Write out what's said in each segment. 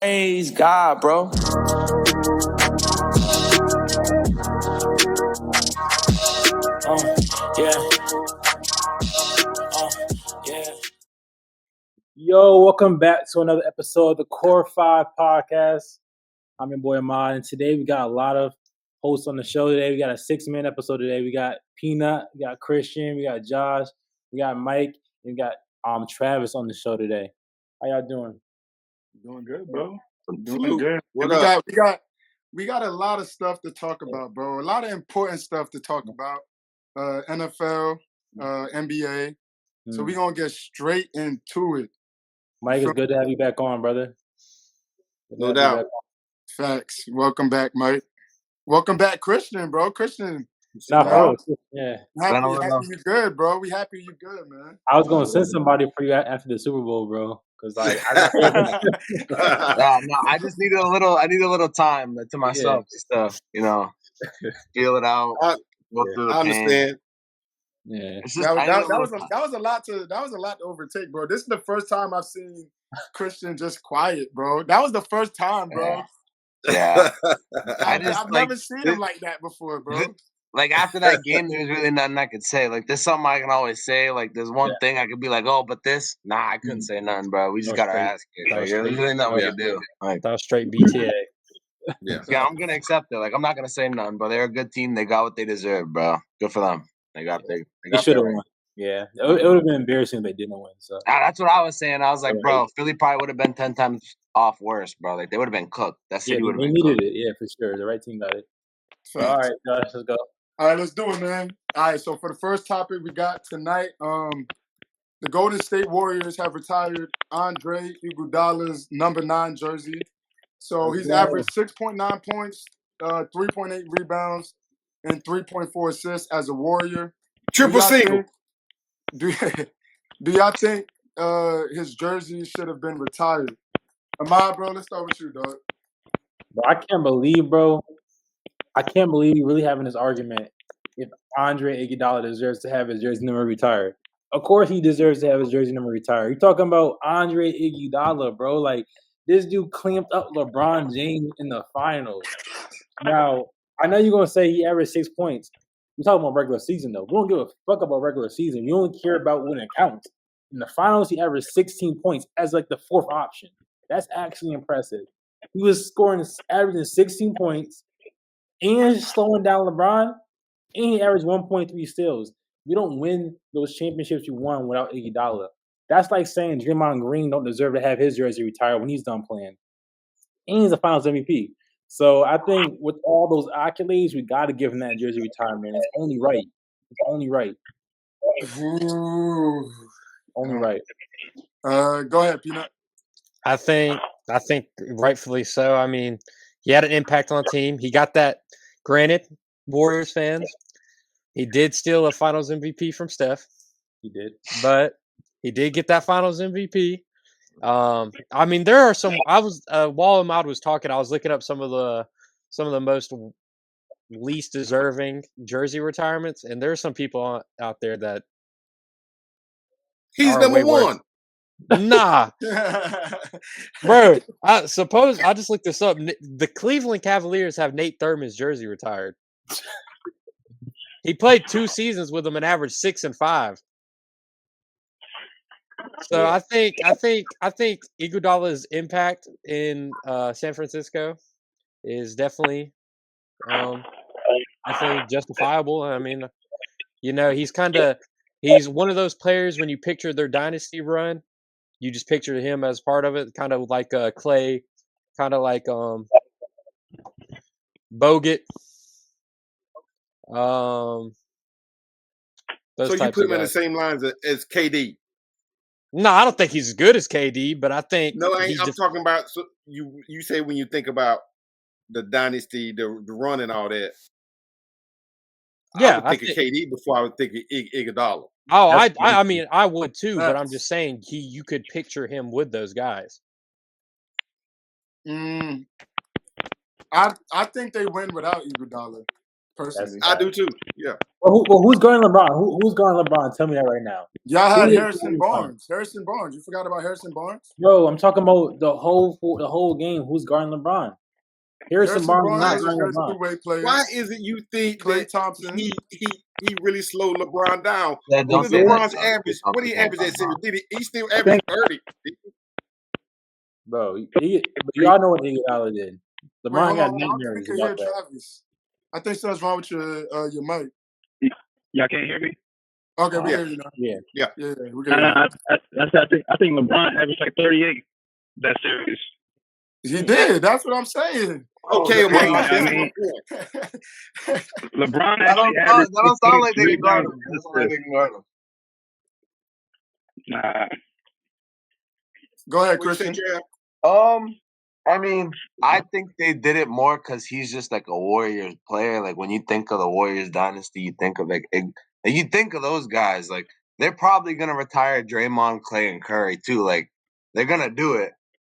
Praise God, bro. Yeah. Yeah. Yo, welcome back to another episode of the Core 5 podcast. I'm your boy Ahmad, and today we got a lot of hosts on the show today. We got a 6-man episode today. We got Peanut, we got Christian, we got Josh, we got Mike, and we got Travis on the show today. How y'all doing? Doing good, bro. Doing good. We got a lot of stuff to talk about, bro. A lot of important stuff to talk about. NFL, NBA. So we're gonna get straight into it. Mike, it's good to have you back on, brother. No doubt. Facts. Welcome back, Mike. Welcome back, Christian, bro. Christian. Yeah. Happy you good, bro. We happy you good, man. I was gonna send somebody for you after the Super Bowl, bro. Because like I just need a little time to myself just to, feel it out. Go through the I understand. Yeah. That was a lot to overtake, bro. This is the first time I've seen Christian just quiet, bro. That was the first time, bro. Yeah. I've never seen him like that before, bro. Like after that game, there's really nothing I could say. Like there's something I can always say. Like there's one thing I could be like, oh, but this, I couldn't say nothing, bro. We just got our ass kicked. Like, there's really nothing we could do. Like that was straight BTA. Yeah, I'm gonna accept it. Like I'm not gonna say nothing, bro. They're a good team. They got what they deserve, bro. Good for them. They should have won. Yeah, it would have been embarrassing if they didn't win. So that's what I was saying. I was like, bro, Philly probably would have been 10 times off worse, bro. Like they would have been cooked. That city would have been needed cooked. it. Yeah, for sure. The right team got it. So, all right, Josh, let's go. All right, let's do it, man. All right, so for the first topic we got tonight, the Golden State Warriors have retired Andre Iguodala's number 9 jersey. So he's averaged 6.9 points, 3.8 rebounds, and 3.4 assists as a Warrior. Triple single. Do y'all think his jersey should have been retired? Ahmad, bro, let's start with you, dog. Bro, I can't believe you really having this argument if Andre Iguodala deserves to have his jersey number retired. Of course he deserves to have his jersey number retired. You're talking about Andre Iguodala, bro. Like, this dude clamped up LeBron James in the finals. Now, I know you're going to say he averaged 6 points. We're talking about regular season, though. We don't give a fuck about regular season. You only care about when it counts. In the finals, he averaged 16 points as, like, the fourth option. That's actually impressive. He was averaging 16 points and slowing down LeBron, and he averaged 1.3 steals. You don't win those championships you won without Iguodala. That's like saying Draymond Green don't deserve to have his jersey retired when he's done playing. And he's a Finals MVP. So I think with all those accolades, we got to give him that jersey retirement. It's only right. Only right. Go ahead, Peanut. I think rightfully so. I mean, he had an impact on the team. He got that. Granted, Warriors fans, he did steal a Finals MVP from Steph. He did, but he did get that Finals MVP. I mean, there are some. I was while Ahmad was talking, I was looking up some of the most least deserving jersey retirements, and there are some people out there that he's number one. Nah, bro. I just looked this up. The Cleveland Cavaliers have Nate Thurman's jersey retired. He played 2 seasons with them and averaged 6 and 5. So I think Iguodala's impact in San Francisco is definitely justifiable. I mean, he's one of those players when you picture their dynasty run, you just picture him as part of it, kind of like Clay, kind of like Bogut. So you put him in the same lines as KD? No, I don't think he's as good as KD, but I think I'm talking about. So you say when you think about the dynasty, the run and all that. Yeah, I would think of KD before I would think of Iguodala. Oh, I mean, I would too, but I'm just saying you could picture him with those guys. I think they win without Iguodala. personally. I do too. Yeah. Well, who's guarding LeBron? Who's guarding LeBron? Tell me that right now. Y'all had Who is Harrison guarding LeBron? Barnes. Harrison Barnes. You forgot about Harrison Barnes? Bro, I'm talking about the whole game. Who's guarding LeBron? Harrison Barnes is not is a guarding LeBron. two-way player. Why is it you think Klay that Thompson. he really slowed LeBron down? Yeah, What was don't say LeBron's that. average? What did he average that series? Did he still average think- 30? Bro, but y'all know what Iguodala did. Wait, LeBron hold got on. I don't think nightmares we can hear about that. Travis. I think something's wrong with your mic. Y'all can't hear me? Okay, we Yeah. hear you now. Yeah. Yeah, we can hear you. I think LeBron averaged like 38 that series. He did. That's what I'm saying. Okay, Hey, well, I that's mean, my point. LeBron That actually don't averaged sound like they 23 can guard him. rebounds That and sound like they assists. can guard him. Nah. Go ahead, What you say, Christian. Trav? I mean, I think they did it more because he's just like a Warriors player. Like when you think of the Warriors dynasty, you think of you think of those guys. Like they're probably gonna retire Draymond, Clay, and Curry too. Like they're gonna do it.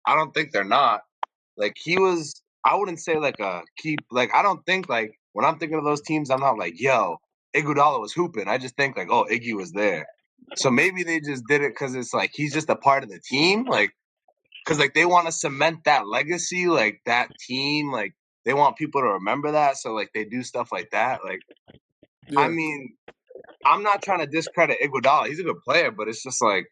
I don't think they're not. Like he was. I wouldn't say like a keep. Like I don't think like when I'm thinking of those teams, I'm not like yo, Iguodala was hooping. I just think like oh, Iggy was there. So maybe they just did it because it's like he's just a part of the team. Like. Because, like, they want to cement that legacy, like, that team. Like, they want people to remember that. So, like, they do stuff like that. Like, Yeah. I mean, I'm not trying to discredit Iguodala. He's a good player. But it's just, like,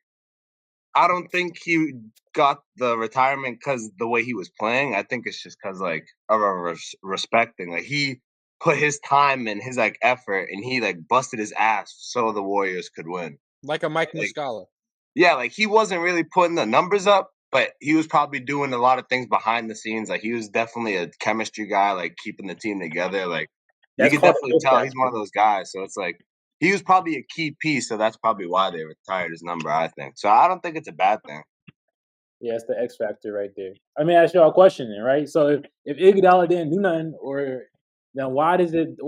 I don't think he got the retirement because the way he was playing. I think it's just because, like, of a respect thing. Like, he put his time and his, like, effort. And he, like, busted his ass so the Warriors could win. Like a Mike Like, Muscala. yeah, like, he wasn't really putting the numbers up. But he was probably doing a lot of things behind the scenes. Like, he was definitely a chemistry guy, like, keeping the team together. Like, That's you could called definitely a tell factor. he's one of those guys. So it's like, he was probably a key piece. So that's probably why they retired his number, I think. So I don't think it's a bad thing. Yeah, it's the X factor right there. I mean, ask y'all a question then, right? So if Iguodala didn't do nothing, or then why is it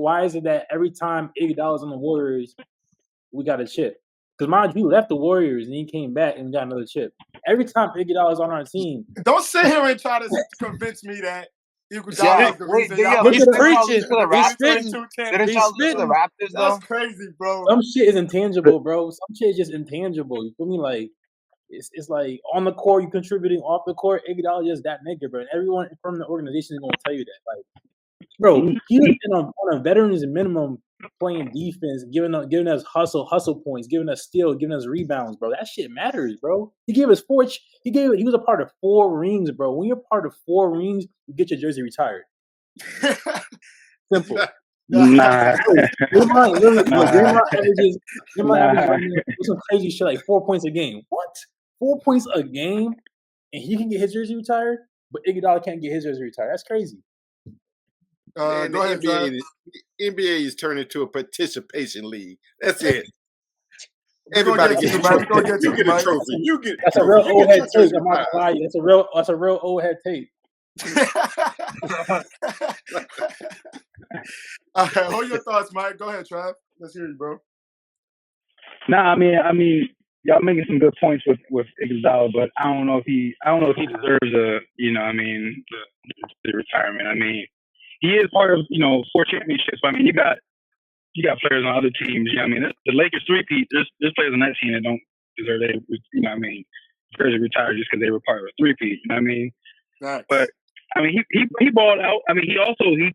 that every time Iguodala's on the Warriors, we got a chip? Because mind you, he left the Warriors and he came back and got another chip. Every time Iguodala's on our team, Don't sit here and try to convince me that Iguodala Yeah, is the wait, reason yeah, y'all but he's lose preaching. to the He's Raptors. spitting. Didn't He's y'all lose to the spitting. Raptors, though? That's crazy, bro. some shit is intangible, bro. Some shit is just intangible. You feel me? Like it's like on the court you contributing, off the court Iguodala just that nigga, bro. And everyone from the organization is gonna tell you that. Like, bro, he's been on a veterans minimum playing defense, giving us hustle points, giving us steal, giving us rebounds, bro. That shit matters, bro. He gave us he was a part of 4 rings, bro. When you're part of 4 rings, you get your jersey retired. Simple. Nah. Draymond averages some crazy shit like 4 points a game. What? 4 points a game, and he can get his jersey retired, but Iguodala can't get his jersey retired. That's crazy. Man, Go ahead, the NBA is turning into a participation league. That's it. Everybody gets a trophy. You get a trophy. You get. That's a real old head take. I'm not gonna lie. That's a real old head take. All right, hold your thoughts, Mike. Go ahead, Trav. Let's hear you, bro. Nah, I mean, y'all making some good points with Iguodala, but I don't know if he deserves the retirement. I mean, he is part of 4 championships. I mean, you got players on other teams. I mean, the Lakers three-peat. There's players on that team that don't deserve jersey retired just because they were part of a three-peat. You know what I mean? Nice. But I mean, he balled out. I mean,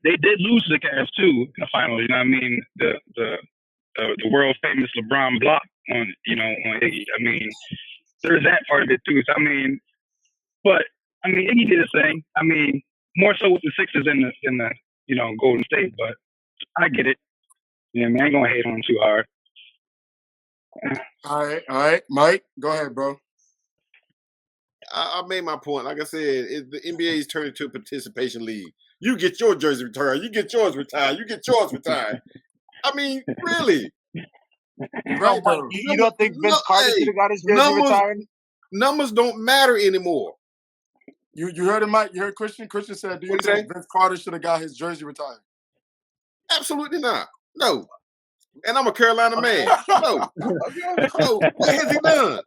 they did lose to the Cavs too in the finals. You know what I mean? The world famous LeBron block on Iggy. I mean, there's that part of it too. So, I mean, but I mean, Iggy did his thing. I mean, more so with the Sixers than the Golden State. But I get it. Yeah, man, I ain't gonna hate on him too hard. All right, Mike. Go ahead, bro. I made my point. Like I said, the NBA is turning into a participation league. You get your jersey retired. You get yours retired. You get yours retired. I mean, really? Right, though. You don't think Vince Carter should have got his jersey retired? Numbers don't matter anymore. You heard him, Mike. You heard Christian. Christian said, "Do you What'd you think Vince Carter should have got his jersey retired?" Absolutely not. No. And I'm a Carolina man. No. No. What has he done?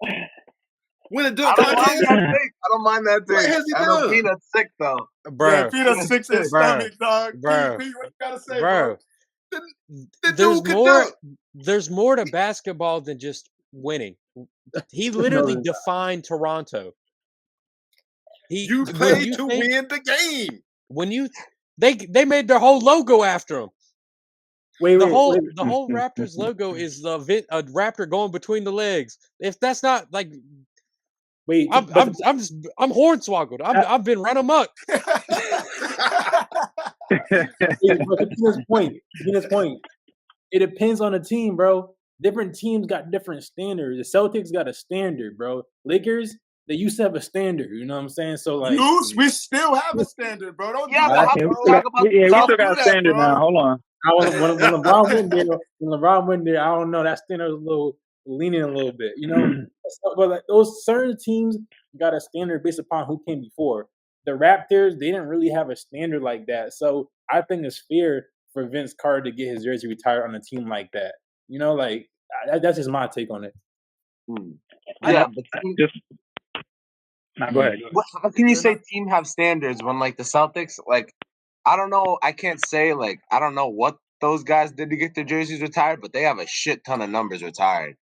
Win a dunk contest? I don't mind that take. What has he I know done? Peanut's sick though. Bro. Yeah, Peanut's sick to his Bro. stomach, dog. Bro. Pete, what you gotta say, Bro. The There's dude could more. dunk. There's more to basketball than just winning. He literally defined Toronto. You when play you to think- win the game. When you they made their whole logo after him. Wait. The whole Raptors logo is a raptor going between the legs. If that's not like, Wait, I'm hornswoggled. I've been run amok. But to Tina's point, it depends on the team, bro. Different teams got different standards. The Celtics got a standard, bro. Lakers, they used to have a standard. You know what I'm saying? So like, we still have a standard, bro. Don't Yeah, do but that. how Yeah, can we we still talk got, about yeah, we South still got a that, standard bro. now. Hold on. when LeBron went there, I don't know, that standard was a little leaning a little bit, you know. But like those certain teams got a standard based upon who came before. The Raptors, they didn't really have a standard like that, so I think it's fair for Vince Carter to get his jersey retired on a team like that. You know, like that's just my take on it. Yeah, but Go ahead. how can you say team have standards when like the Celtics, like I don't know, I can't say like I don't know what those guys did to get their jerseys retired, but they have a shit ton of numbers retired.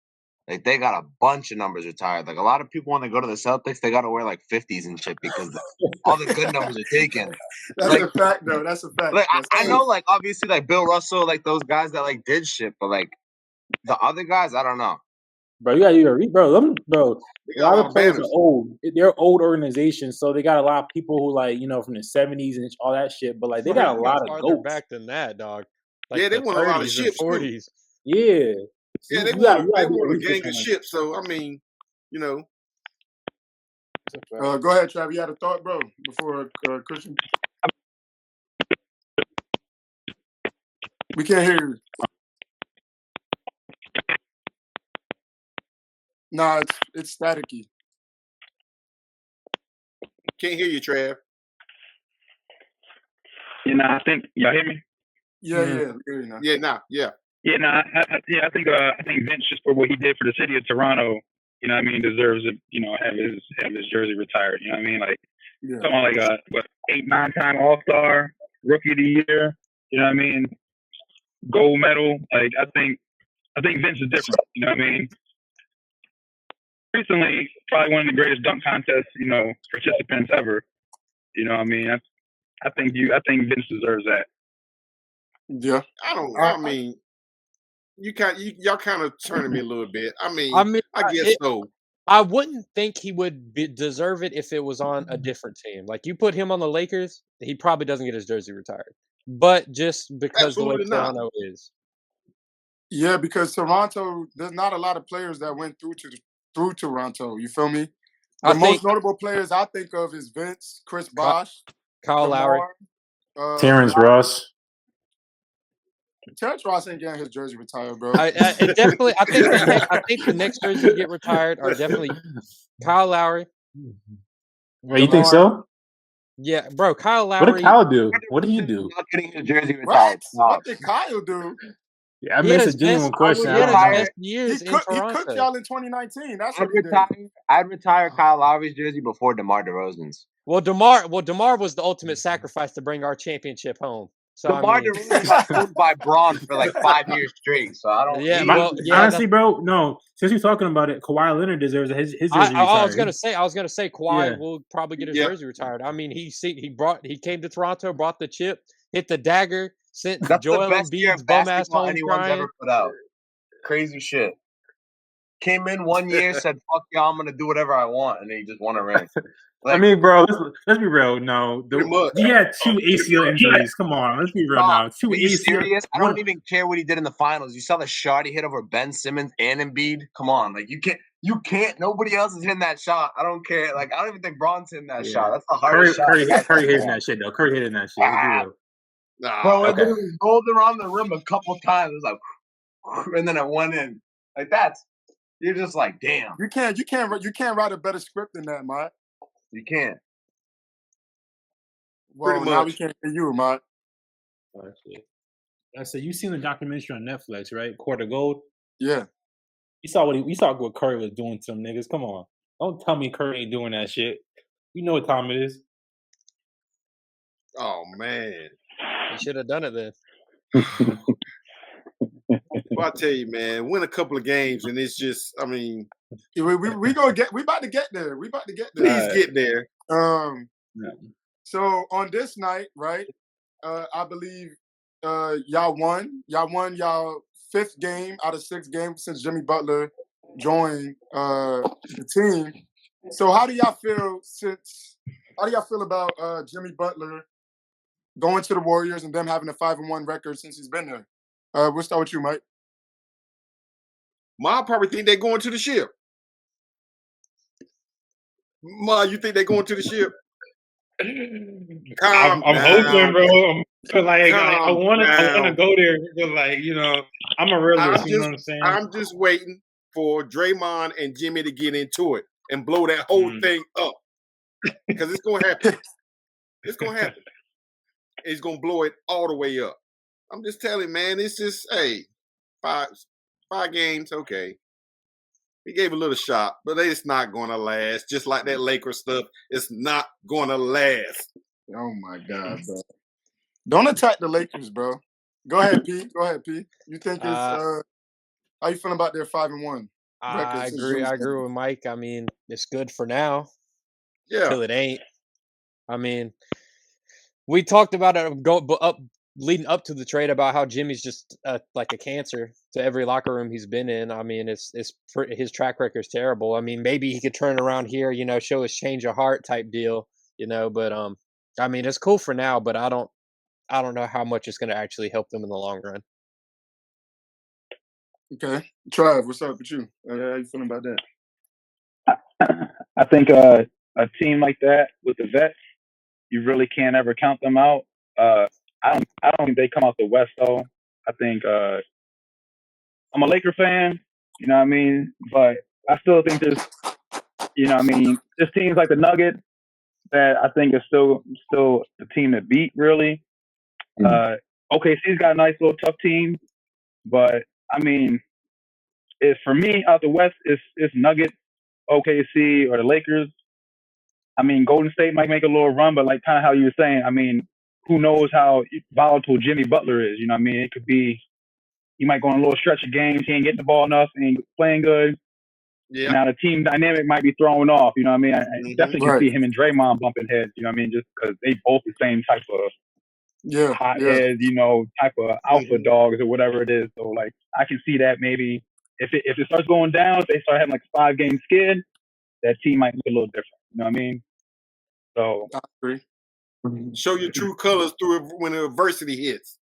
Like they got a bunch of numbers retired. Like a lot of people when they go to the Celtics, they got to wear like 50s and shit because all the good numbers are taken. That's like, a fact, though. That's a fact. Like That's I know, like obviously, like Bill Russell, like those guys that like did shit, but like the other guys, I don't know. Bro, you gotta read, bro. A They lot got of players banners. are old. They're old organizations, so they got a lot of people who like, you know, from the 70s and all that shit. But like, they got a You lot of farther goats. back than that, dog. Like Yeah, they the won a lot of 30s and ships, too. 40s. Yeah. So Yeah, they you gotta won do a gang research of on ships. So I mean, you know, that. Go ahead, Trav. You had a thought, bro, before Christian? We can't hear you. Nah, it's staticky. can't hear you, Trav. You know, I think y'all hear me. Yeah, we hear you now. Yeah, nah, yeah. Yeah, no, I think Vince, just for what he did for the city of Toronto, you know what I mean, deserves to, you know, have his jersey retired. You know what I mean? Like someone like a 8-9-time All-Star, Rookie of the Year, you know what I mean? Gold medal. Like I think Vince is different, you know what I mean? Recently, probably one of the greatest dunk contests, you know, participants ever. You know what I mean? I think Vince deserves that. Yeah. I mean, y'all kind of turning me a little bit. I mean, I guess so. I wouldn't think he would deserve it if it was on a different team. Like you put him on the Lakers, he probably doesn't get his jersey retired. But just because the way Toronto is. Yeah, because Toronto, there's not a lot of players that went through Toronto. You feel me? The most notable players I think of is Vince, Chris Bosh, Kyle Lowry, Terrence Ross. Terrence Ross ain't getting his jersey retired, bro. I definitely. I think the next jersey to get retired are definitely Kyle Lowry. Wait, you think so? Yeah, bro. Kyle Lowry. What did Kyle do? What did he do? Not getting his jersey retired. What did Kyle do? Yeah, I mean, it's a genuine question. He cooked y'all in 2019. That's what he did. I'd retire Kyle Lowry's jersey before DeMar DeRozan's. Well, DeMar was the ultimate sacrifice to bring our championship home. So DeMar DeRozan got owned by Braun for like 5 years straight. So I don't. Yeah, honestly, bro, no. Since you're talking about it, Kawhi Leonard deserves his jersey retired. I was gonna say Kawhi will probably get his jersey retired. I mean, he came to Toronto, brought the chip, hit the dagger, sent Joel Embiid's bum ass home anyone's crying. ever put out. Crazy shit. Came in 1 year, said "fuck y'all, I'm gonna do whatever I want," and then he just won a ring. I mean, bro, let's be real. No, he had 2 ACL injuries. Come on, let's be real now. 2 ACL. Serious? I don't even care what he did in the finals. You saw the shot he hit over Ben Simmons and Embiid. Come on, like you can't. Nobody else is hitting that shot. I don't care. Like I don't even think Braun's hitting that shot. That's the hardest shot. Curry hitting that shit though. Curry hitting that shit. Bro, it was rolled around the rim a couple times. It was like, and then it went in. Like that's. You're just like, damn. You can't write a better script than that, Mike. You can't. Well, now we can't hear you, Mike. I said, you seen the documentary on Netflix, right? Court of Gold. Yeah. You saw what Curry was doing to them niggas. Come on, don't tell me Curry ain't doing that shit. You know what time it is. Oh man, he should have done it then. Well, I tell you, man, win a couple of games, and it's just, I mean, we about to get there. We about to get there. please get there. So on this night, right? I believe y'all won. Y'all won y'all 5th game out of 6 games since Jimmy Butler joined the team. So how do y'all feel about Jimmy Butler going to the Warriors and them having a 5-1 record since he's been there? We'll start with you, Mike. Ma probably think they're going to the ship. Ma, you think they're going to the ship? I'm hoping, bro. But like, I want to go there. But like, you know, I'm a realist. You know what I'm saying? I'm just waiting for Draymond and Jimmy to get into it and blow that whole thing up, because it's gonna happen. It's gonna happen. It's gonna blow it all the way up. I'm just telling, man. It's just, hey, five games, okay. He gave a little shot, but it's not gonna last. Just like that Lakers stuff, it's not gonna last. Oh my God, bro! Don't attack the Lakers, bro. Go ahead, P. You think it's how you feeling about their 5-1 record? I agree with Mike. I mean, it's good for now. Yeah. Till it ain't. I mean, we talked about it leading up to the trade about how Jimmy's just like a cancer to every locker room he's been in. I mean, his track record is terrible. I mean, maybe he could turn around here, you know, show his change of heart type deal, you know. But I mean, it's cool for now, but I don't know how much it's going to actually help them in the long run. Okay, Trav, what's up with you? How you feeling about that? I think a team like that with the vets, you really can't ever count them out. I don't think they come out the West though. I think I'm a Laker fan, you know what I mean, but I still think there's, you know what I mean, there's teams like the Nuggets that I think is still the team to beat, really. OKC's got a nice little tough team, but I mean, it's for me out the West, it's Nuggets, OKC, or the Lakers. I mean, Golden State might make a little run, but like kind of how you were saying, I mean, who knows how volatile Jimmy Butler is? You know what I mean? It could be he might go on a little stretch of games. He ain't getting the ball enough. He ain't playing good. Yeah. Now the team dynamic might be throwing off. You know what I mean? I definitely can see him and Draymond bumping heads. You know what I mean? Just because they both the same type of hotheads, you know, type of alpha dogs or whatever it is. So like, I can see that maybe if it starts going down, if they start having like a 5-game skid, that team might look a little different. You know what I mean? So I agree. Show your true colors through when adversity hits.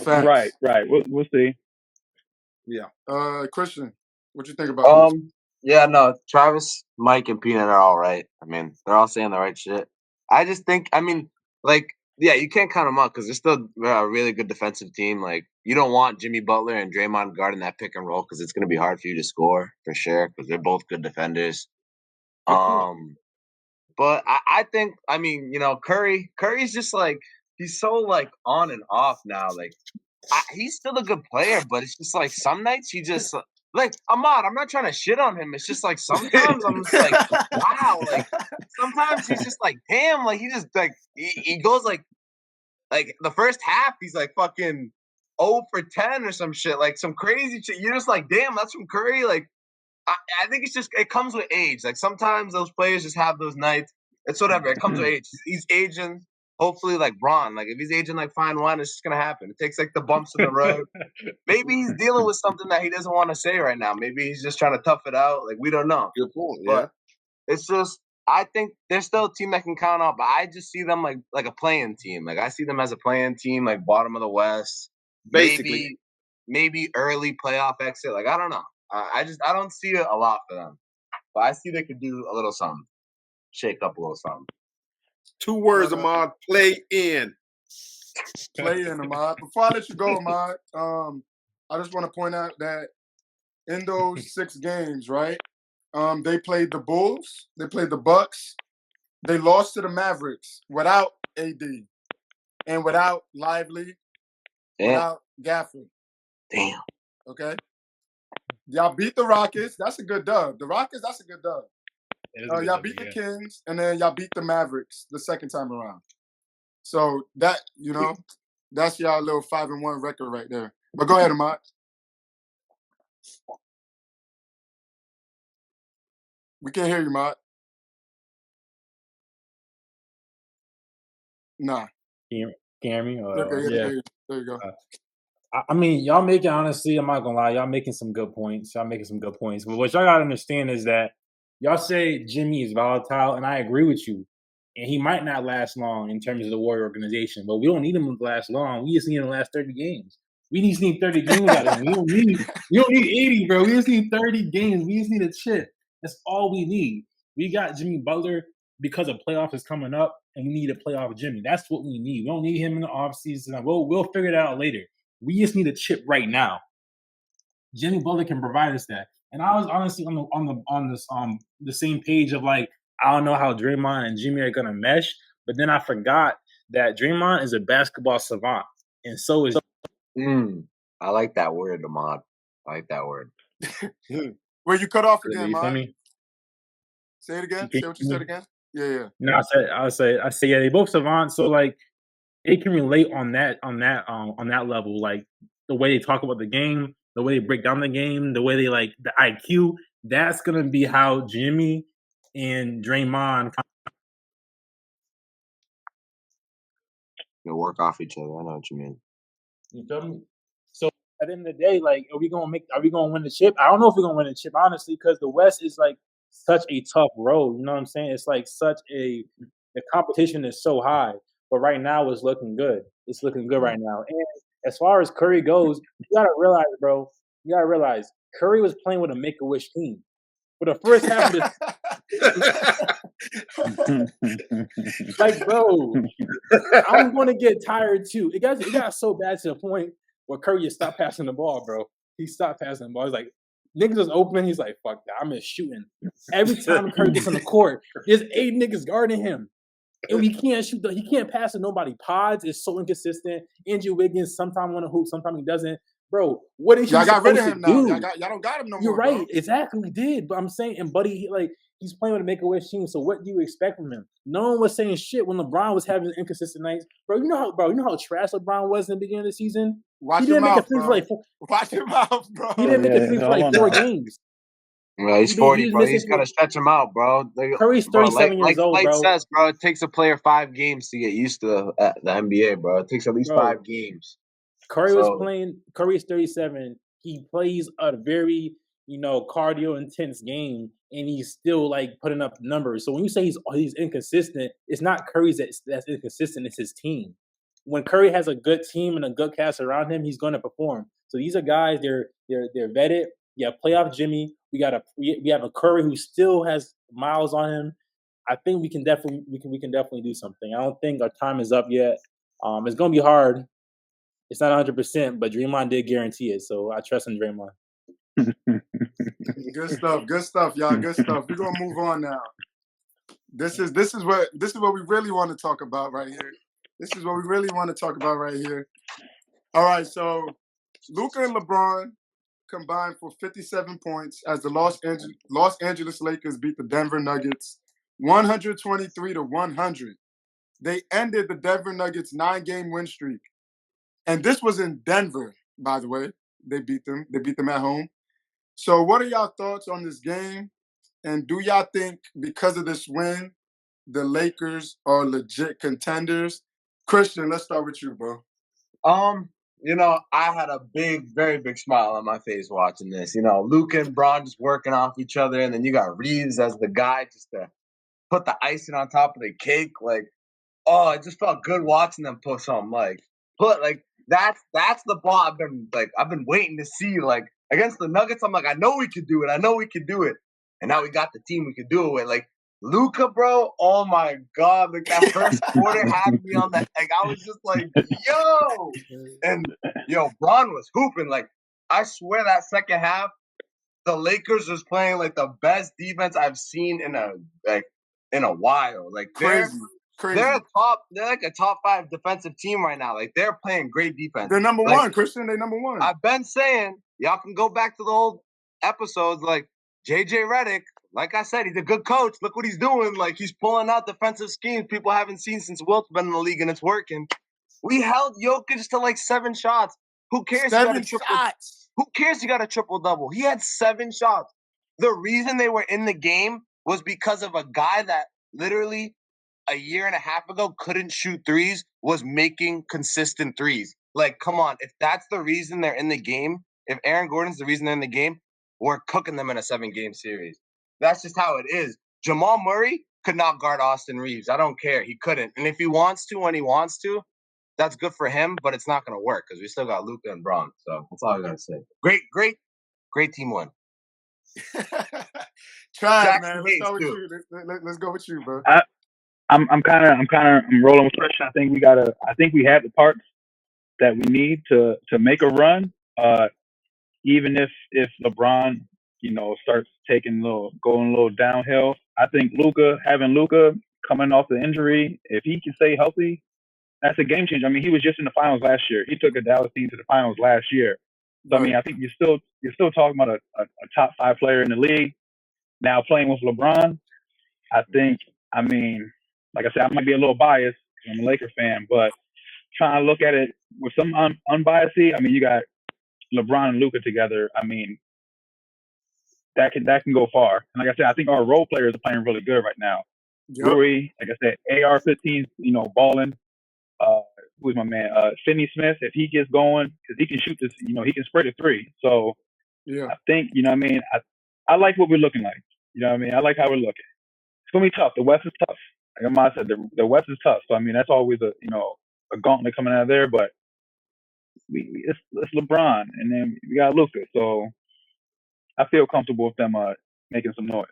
Facts. Right. We'll see. Yeah. Christian, what you think about this? Yeah, no, Travis, Mike, and Peanut are all right. I mean, they're all saying the right shit. I just think, I mean, like, yeah, you can't count them out because they're still a really good defensive team. Like, you don't want Jimmy Butler and Draymond guarding that pick and roll because it's going to be hard for you to score for sure because they're both good defenders. But I think, I mean, you know, Curry's just like, he's so like on and off now. Like, he's still a good player, but it's just like some nights he just like Ahmad. I'm not trying to shit on him. It's just like sometimes I'm just like, wow. Like sometimes he's just like, damn. Like he just like he goes like the first half he's like fucking 0 for 10 or some shit, like some crazy shit. You're just like, damn, that's from Curry. Like I think it's just it comes with age. Like sometimes those players just have those nights. It's whatever. It comes with age. He's aging. Hopefully, like Braun, like if he's aging like fine wine, it's just gonna happen. It takes like the bumps in the road. Maybe he's dealing with something that he doesn't want to say right now. Maybe he's just trying to tough it out. Like we don't know. Good point. But it's just I think they're still a team that can count out. But I just see them like a playing team. Like I see them as a playing team, like bottom of the West. Basically, maybe early playoff exit. Like I don't know. I don't see it a lot for them. But I see they could do a little something, shake up a little something. 2 words, Ahmad. Play in. Play in, Ahmad. Before I let you go, Ahmad, I just want to point out that in those 6 games, right? They played the Bulls, they played the Bucks, they lost to the Mavericks without AD and without Lively, without Gafford. Damn. Okay. Y'all beat the Rockets. That's a good dub. The Rockets, that's a good dub. Y'all beat the Kings, and then y'all beat the Mavericks the second time around. So that, you know, that's y'all little 5-1 record right there. But go ahead, Ahmad. We can't hear you, Mott. Nah. Can you hear me? Okay, Yeah. there you go. I mean, y'all making, honestly, I'm not gonna lie, y'all making some good points. Y'all making some good points. But what y'all gotta understand is that y'all say Jimmy is volatile, and I agree with you. And he might not last long in terms of the Warrior organization, but we don't need him to last long. We just need him to last 30 games. We just need 30 games out of him. We don't need 80, bro. We just need 30 games. We just need a chip. That's all we need. We got Jimmy Butler because a playoff is coming up, and we need a playoff Jimmy. That's what we need. We don't need him in the offseason. We'll figure it out later. We just need a chip right now. Jimmy Butler can provide us that. And I was honestly on the same page of like, I don't know how Draymond and Jimmy are gonna mesh, but then I forgot that Draymond is a basketball savant, and so is. I like that word, Ahmad. I like that word. Where you cut off You again, feel Mott? me? Say it again. Say what you said again. Yeah. No, I say yeah, they both savants, so like they can relate on that level, like the way they talk about the game, the way they break down the game, the way they like the IQ. That's gonna be how Jimmy and Draymond They'll work off each other. I know what you mean. You feel me? So at the end of the day, like, are we gonna win the chip? I don't know if we're gonna win the chip, honestly, because the West is like such a tough road. You know what I'm saying? It's like the competition is so high. But right now it's looking good. It's looking good right now. And as far as Curry goes, you gotta realize, bro, Curry was playing with a Make-A-Wish team. For the first half of the like, bro, I'm gonna get tired too. It got so bad to the point where Curry just stopped passing the ball, bro. He stopped passing the ball. He's like, niggas was open. He's like, fuck that. I'm just shooting. Every time Curry gets on the court, there's 8 niggas guarding him. And he can't shoot. He can't pass to nobody. Pods is so inconsistent. Andrew Wiggins sometimes want to hoop, sometimes he doesn't. Bro, what is y'all got rid of him now? Do? Y'all don't got him no more. You're right. Bro. Exactly, we did. But I'm saying, and Buddy, he's playing with a Make-A-Wish team. So what do you expect from him? No one was saying shit when LeBron was having inconsistent nights. Bro, you know how trash LeBron was in the beginning of the season? Watch your mouth, bro. Watch your mouth, bro. He didn't make a three for like 4 games. Well, he's 40, bro. He's got to stretch him out, bro. Curry's 37 years old, like bro. says, bro, it takes a player 5 games to get used to the NBA, bro. It takes at least 5 games. Curry's 37. He plays a very, cardio intense game, and he's still like putting up numbers. So when you say he's inconsistent, it's not Curry's that's inconsistent, it's his team. When Curry has a good team and a good cast around him, he's going to perform. So these are guys, they're vetted. You have playoff Jimmy. We have a Curry who still has miles on him. I think we can definitely do something. I don't think our time is up yet. It's gonna be hard. It's not 100%, but Draymond did guarantee it, so I trust in Draymond. Good stuff, y'all. Good stuff. We're gonna move on now. This is what we really want to talk about right here. All right, so Luka and LeBron combined for 57 points as the Los Angeles Lakers beat the Denver Nuggets 123-100. They ended the Denver Nuggets 9-game win streak. And this was in Denver, by the way. They beat them. They beat them at home. So what are y'all thoughts on this game? And do y'all think because of this win, the Lakers are legit contenders? Christian, let's start with you, bro. I had a very big smile on my face watching this. Luka and Bron just working off each other, and then you got Reeves as the guy just to put the icing on top of the cake. It just felt good watching them put something that's the ball I've been waiting to see. Against the Nuggets, I'm like, I know we could do it. And now we got the team we could do it with. Luka, bro, oh my God. That first quarter had me on the I was just like, yo. And Bron was hooping. I swear that second half, the Lakers was playing the best defense I've seen in a while. Crazy. They're a top 5 defensive team right now. They're playing great defense. They're number 1, Christian. They're number 1. I've been saying, y'all can go back to the old episodes, JJ Redick. Like I said, he's a good coach. Look what he's doing. He's pulling out defensive schemes people haven't seen since Wilt's been in the league, and it's working. We held Jokic to 7 shots. Who cares? He got a 7 triple. shots. Who cares? He got a triple double. He had 7 shots. The reason they were in the game was because of a guy that literally a year and a half ago couldn't shoot threes, was making consistent threes. Like, come on. If that's the reason they're in the game, if Aaron Gordon's the reason they're in the game, we're cooking them in a 7-game series. That's just how it is. Jamal Murray could not guard Austin Reeves. I don't care. He couldn't. And if he wants to, when he wants to, that's good for him, but it's not going to work because we still got Luka and Braun. So that's all I got to say. Great team win. Try it, Jackson man. Let's Hayes, go with too. you. Let's go with you, bro. I'm rolling with pressure. I think we have the parts that we need to make a run. Even if LeBron, starts going a little downhill, I think having Luka coming off the injury, if he can stay healthy, that's a game changer. I mean, he was just in the finals last year. He took a Dallas team to the finals last year. So, I mean, I think you're still talking about a top 5 player in the league. Now playing with LeBron, I think, I mean, like I said, I might be a little biased because I'm a Laker fan, but trying to look at it with some unbiased, I mean, you got LeBron and Luka together. I mean, that can go far. And like I said, I think our role players are playing really good right now. Yep. Rui, like I said, AR-15, balling. Who's my man? Finney Smith, if he gets going, because he can shoot this, he can spread a 3. So Yeah. I think, I like what we're looking like. I like how we're looking. It's gonna be tough. The West is tough. Like Ahmad said, the West is tough. So I mean, that's always a gauntlet coming out of there. But it's LeBron, and then we got Luka. So I feel comfortable with them making some noise.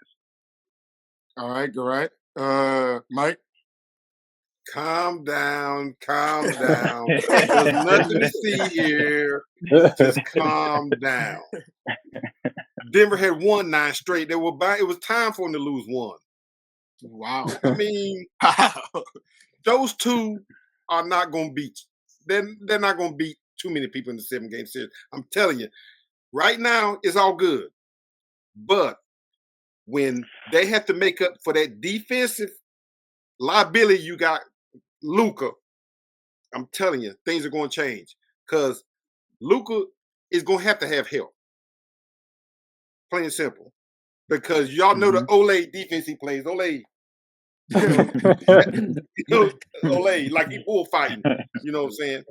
All right, go right. Mike? Calm down. There's nothing to see here. Just calm down. Denver had won 9 straight. It was time for them to lose 1. Wow. I mean, those 2 are not going to beat you. They're not going to beat too many people in the 7-game series. I'm telling you, right now it's all good. But when they have to make up for that defensive liability you got, Luka, I'm telling you, things are going to change because Luka is going to have help. Plain and simple. Because y'all know the Olay defense he plays. Olay. Olay, like he bullfighting. You know what I'm saying?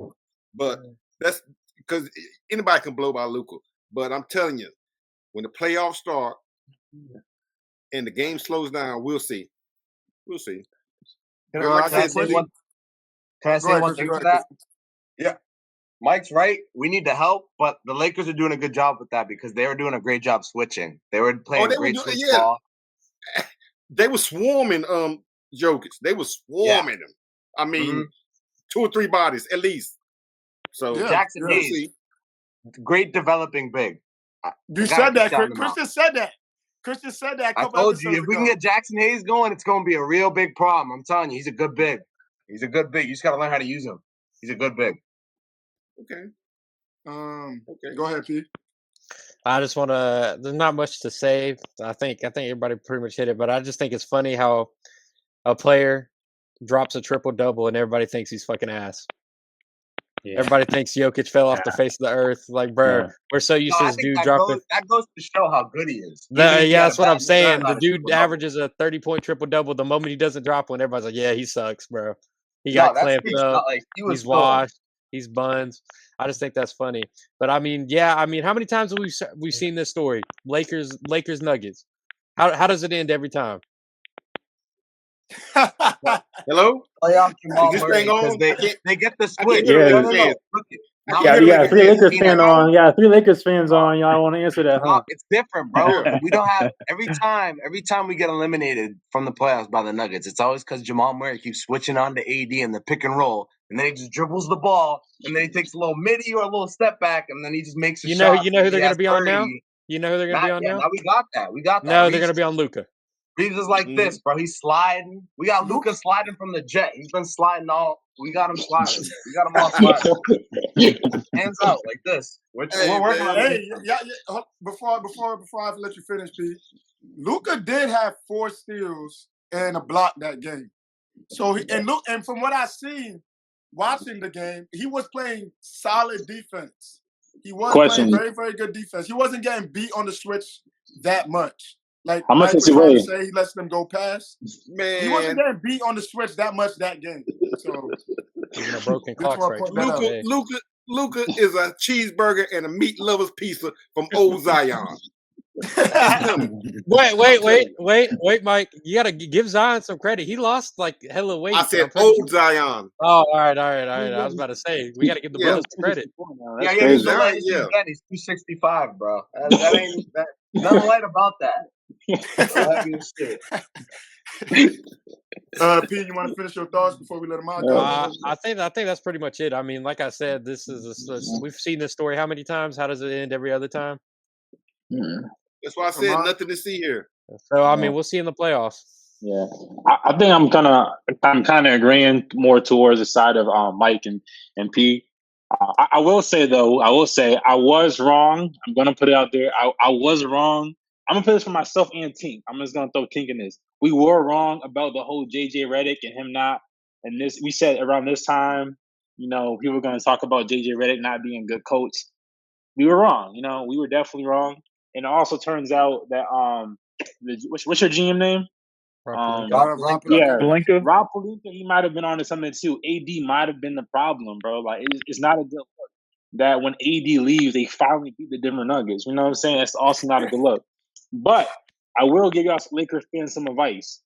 But that's because anybody can blow by Luka. But I'm telling you, when the playoffs start and the game slows down, we'll see. We'll see. Can I say one thing to that? Yeah. Mike's right. We need the help, but the Lakers are doing a good job with that because they were doing a great job switching. They were playing great switch ball. They were swarming Jokic. They were swarming him. I mean, 2 or 3 bodies at least. So Jackson Hayes, great developing big. You said that. Christian said that. Christian said that. I told you, if we can get Jackson Hayes going, it's going to be a real big problem. I'm telling you, he's a good big. He's a good big. You just got to learn how to use him. He's a good big. Okay. Okay. Go ahead, Pete. I just want to. There's not much to say. I think everybody pretty much hit it, but I just think it's funny how a player drops a triple double and everybody thinks he's fucking ass. Yeah. Everybody thinks Jokic fell off the face of the earth. Like, bro, we're so used to this dude dropping. That goes to show how good he is. That's what I'm saying. The dude averages a 30-point triple double. The moment he doesn't drop one, everybody's like, "Yeah, he sucks, bro. He got clamped up. Like he's washed. He's buns." I just think that's funny. But I mean, how many times have we seen this story? Lakers Nuggets. How does it end every time? Hello? Playoff Jamal this Murray thing on? They get the switch. Yeah. No. You got 3 Lakers fans on. Yeah, 3 Lakers fans on. Y'all want to answer that, huh? It's different, bro. We don't have every time we get eliminated from the playoffs by the Nuggets, it's always because Jamal Murray keeps switching on to AD in the pick and roll, and then he just dribbles the ball, and then he takes a little midi or a little step back, and then he just makes a shot. You know who they're going to be on now? You know who they're going to be on now? We got that. No, they're going to be on Luka. Reeves is like this, bro. He's sliding. We got Luka sliding from the jet. He's been sliding all. We got him sliding. We got him all sliding. Hands out like this. We're working on it. Before I let you finish, Pete, Luka did have 4 steals and a block that game. So and from what I seen, watching the game, he was playing solid defense. He was Question. playing very, very good defense. He wasn't getting beat on the switch that much. Like How much Mike is was he trying to weigh? say, he lets them go past. Man, He wasn't getting beat on the switch that much that game. So Even a broken just clock want to strike. point that out. Luca is a cheeseburger and a meat lover's pizza from Old Zion. Wait, Mike. You gotta give Zion some credit. He lost like hella weight. I I'm said pretty old sure. Zion. Oh, all right. I was about to say we gotta give the Yeah. brothers some credit. Yeah, That's he's crazy. the Zion, lightest yeah. he's been. He's 265, bro. That ain't nothing light about that. Heavy as shit. P, you want to finish your thoughts before we let him out? I think that's pretty much it. I mean, like I said, this is we've seen this story how many times? How does it end every other time? That's why I said nothing to see here. So I mean, we'll see in the playoffs. Yeah, I think I'm kind of agreeing more towards the side of Mike and P. I will say though, I was wrong. I'm gonna put it out there. I was wrong. I'm gonna put this for myself and Tink. I'm just gonna throw Tink in this. We were wrong about the whole JJ Redick and him not. And this, we said around this time, people were gonna talk about JJ Redick not being a good coach. We were wrong. We were definitely wrong. And it also turns out that what's your GM name? Rob Pelinka? Rob Pelinka, he might have been onto something too. AD might have been the problem, bro. Like it's not a good look that when AD leaves, they finally beat the Denver Nuggets. You know what I'm saying? It's also not a good look. But I will give y'all Lakers fans some advice.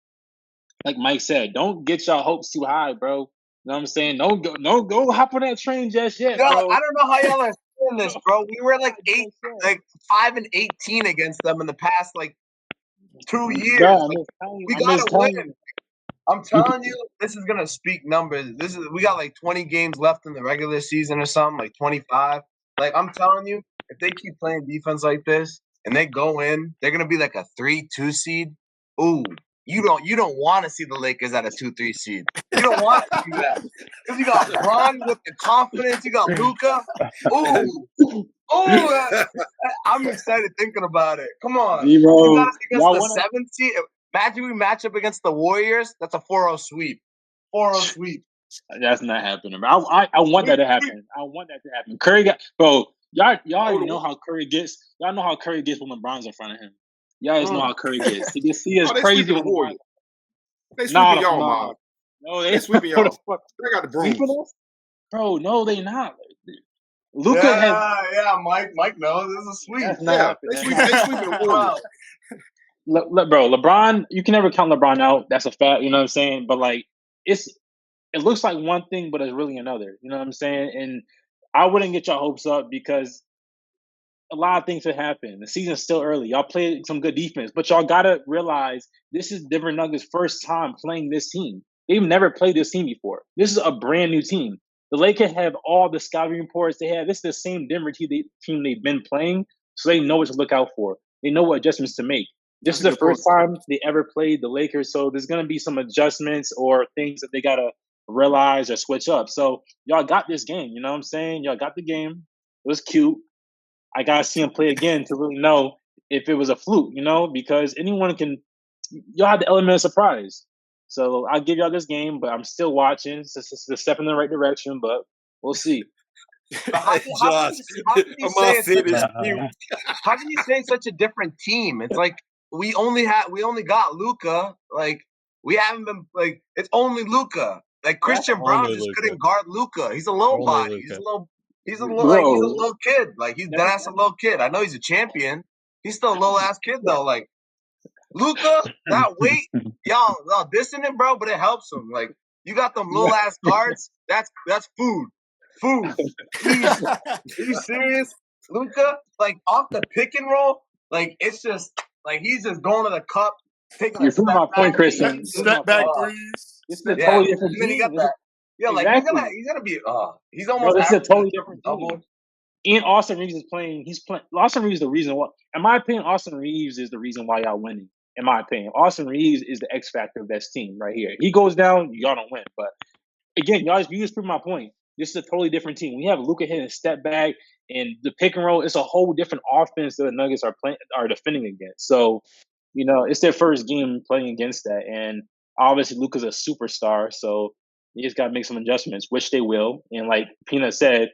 Like Mike said, don't get y'all hopes too high, bro. You know what I'm saying? Don't go hop on that train just yet, Yo, bro. I don't know how y'all are saying this, bro. We were like 5-18 against them in the past 2 years. God, We gotta win. I'm telling you, this is gonna speak numbers. We got 20 games left in the regular season or something, 25. I'm telling you, if they keep playing defense like this and they go in, they're gonna be like a 3-2 seed. Ooh, you don't want to see the Lakers at a 2-3 seed. You don't want to see that because you got Bron with the confidence. You got Luka. Ooh. I'm excited thinking about it. Come on, you got us against the 7th seed. Imagine we match up against the Warriors. That's a 4-0 sweep. 4-0 sweep. That's not happening. I want that to happen. I want that to happen. Curry got bro. Y'all already know how Curry gets. Y'all know how Curry gets when LeBron's in front of him. Y'all just know how Curry gets. He is crazy. Sweeping the Warriors. They sweeping y'all, Mom. No, they sweeping y'all. They got the brooms. Bro, no, they not. Luka yeah, Mike knows this is a sweep. They sweeping the Warriors. Bro, LeBron, you can never count LeBron out. That's a fact. You know what I'm saying? But it looks like one thing, but it's really another. You know what I'm saying? And I wouldn't get your hopes up because a lot of things have happened. The season's still early. Y'all played some good defense, but y'all gotta realize this is Denver Nuggets' first time playing this team. They've never played this team before. This is a brand new team. The Lakers have all the scouting reports they have. This is the same Denver team they've been playing, so they know what to look out for. They know what adjustments to make. This is the first time they ever played the Lakers, so there's going to be some adjustments or things that they got to realize or switch up. So y'all got this game, you know what I'm saying? Y'all got the game. It was cute. I got to see him play again to really know if it was a fluke, because anyone can – y'all had the element of surprise. So I'll give y'all this game, but I'm still watching. It's a step in the right direction, but we'll see. How can you say such a different team? It's we only got Luka. We haven't been it's only Luka. Christian Brown just couldn't guard Luka. He's a low body. He's a little kid. He's dead ass a little kid. I know he's a champion. He's still a little ass kid though. Luka, that weight, y'all dissing him, bro, but it helps him. You got them little ass guards. That's food. Food. Easy. Are you serious? Luka, off the pick and roll, it's just he's just going to the cup, taking You're proving my point, Christian. Step back threes. This is a totally different team. He got that. Yeah, exactly. he's gonna be. He's almost. This is a totally different double. And Austin Reeves is playing. He's playing. Austin Reeves is the reason why. In my opinion, Austin Reeves is the reason why y'all winning. In my opinion, Austin Reeves is the X factor of this team right here. He goes down, y'all don't win. But again, you just proved my point. This is a totally different team. We have Luka hitting a step back and the pick and roll. It's a whole different offense that the Nuggets are defending against. So, it's their first game playing against that. And obviously Luka's a superstar. So You just got to make some adjustments, which they will. And like Peanut said,